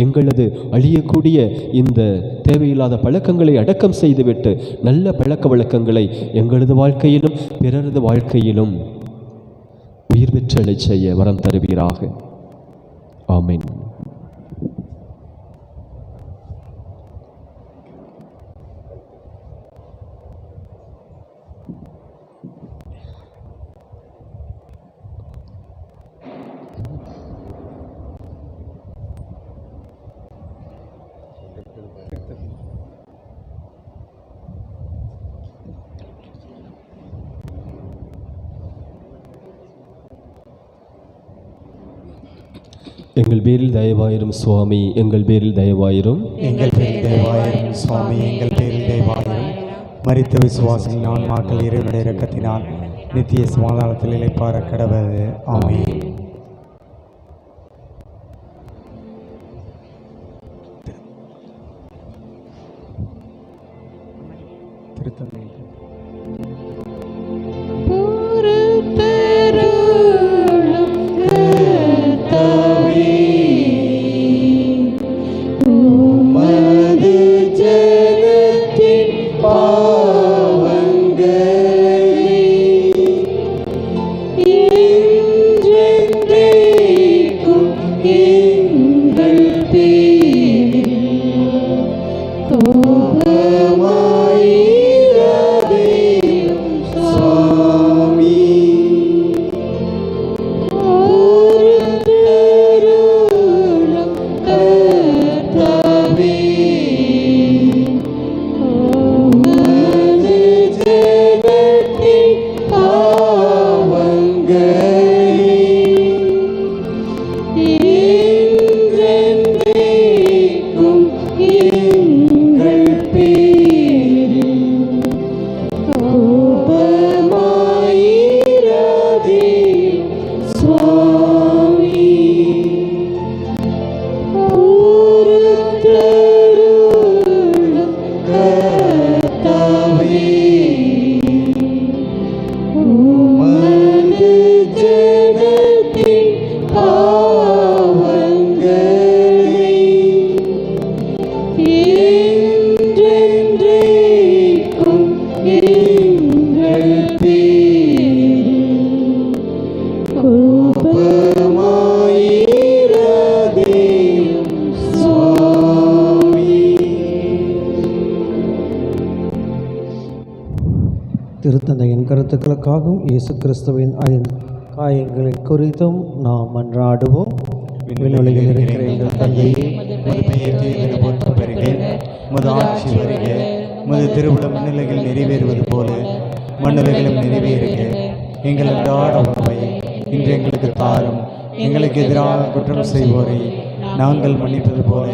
B: எங்களது அழியக்கூடிய இந்த தேவையில்லாத பழக்கங்களை அடக்கம் செய்துவிட்டு நல்ல பழக்க வழக்கங்களை எங்களது வாழ்க்கையிலும் பிறரது வாழ்க்கையிலும் உயிர் பெற்றெழச் செய்ய வரம் தருவீராக. ஆமென். எங்கள் பேரில் தயவாயிரும் சுவாமி, எங்கள் பேரில் தயவாயிரும்.
C: எங்கள் பேரில் தயவாயிரும் சுவாமி, எங்கள் பேரில் தயவாயிரும். மரித்த விசுவாசிகளின் ஆன்மாக்கள் இறைவனுடைய இரக்கத்தினால் நித்திய சமாதானத்தில் இளைப்பாற கடவது. ஆமென். திருத்தந்தை
E: திருத்தந்தையின் கருத்துக்களுக்காகவும் இயேசு கிறிஸ்துவின் காயங்களை குறித்தும் நாம் மன்றாடுவோம். விண்ணுலகில் இருக்கிற எங்கள் தந்தையே,
C: உமது பெயர் தூயதென போற்றப் பெறுக. உமது ஆட்சி வருக. உமது திருவுளம் விண்ணுலகில் நிறைவேறுவது போல மண்ணுலகிலும் நிறைவேறுக. எங்கள் அன்றாட உணவை இன்று எங்களுக்கு தாரும். எங்களுக்கு எதிராக குற்றம் செய்வோரை நாங்கள் மன்னிப்பது போல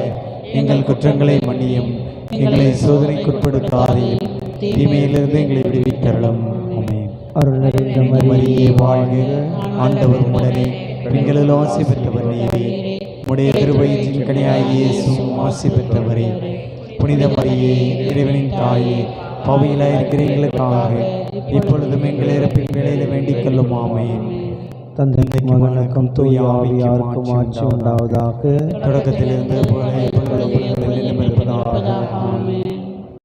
C: எங்கள் குற்றங்களை மன்னியும். எங்களை சோதனைக்குட்படுத்தாதீர், தீமையிலிருந்து எங்களை விடுவித்தருளும். ஆமென்.
E: அருள் நிறைந்த
C: மரியே வாழ்க, ஆண்டவர் உடனே பெண்களில் ஆசி பெற்றவர் நீரே. உடைய திருவயிற்றின் கனியாகிய இயேசுவும் ஆசி பெற்றவரே. புனித மரியே, இறைவனின் தாயே, பாவிகளாயிருக்கிற எங்களுக்காக இப்பொழுதும் எங்கள் இறப்பின் வேளையில வேண்டிக் கொள்ளும். ஆமென்.
E: தந்தைக்கும் மகனுக்கும் தூய ஆவியாருக்கும் ஆட்சி உண்டாவதாக.
C: தொடக்கத்திலிருந்து போல இப்பொழுதும் இருப்பதாக. ஆமென்.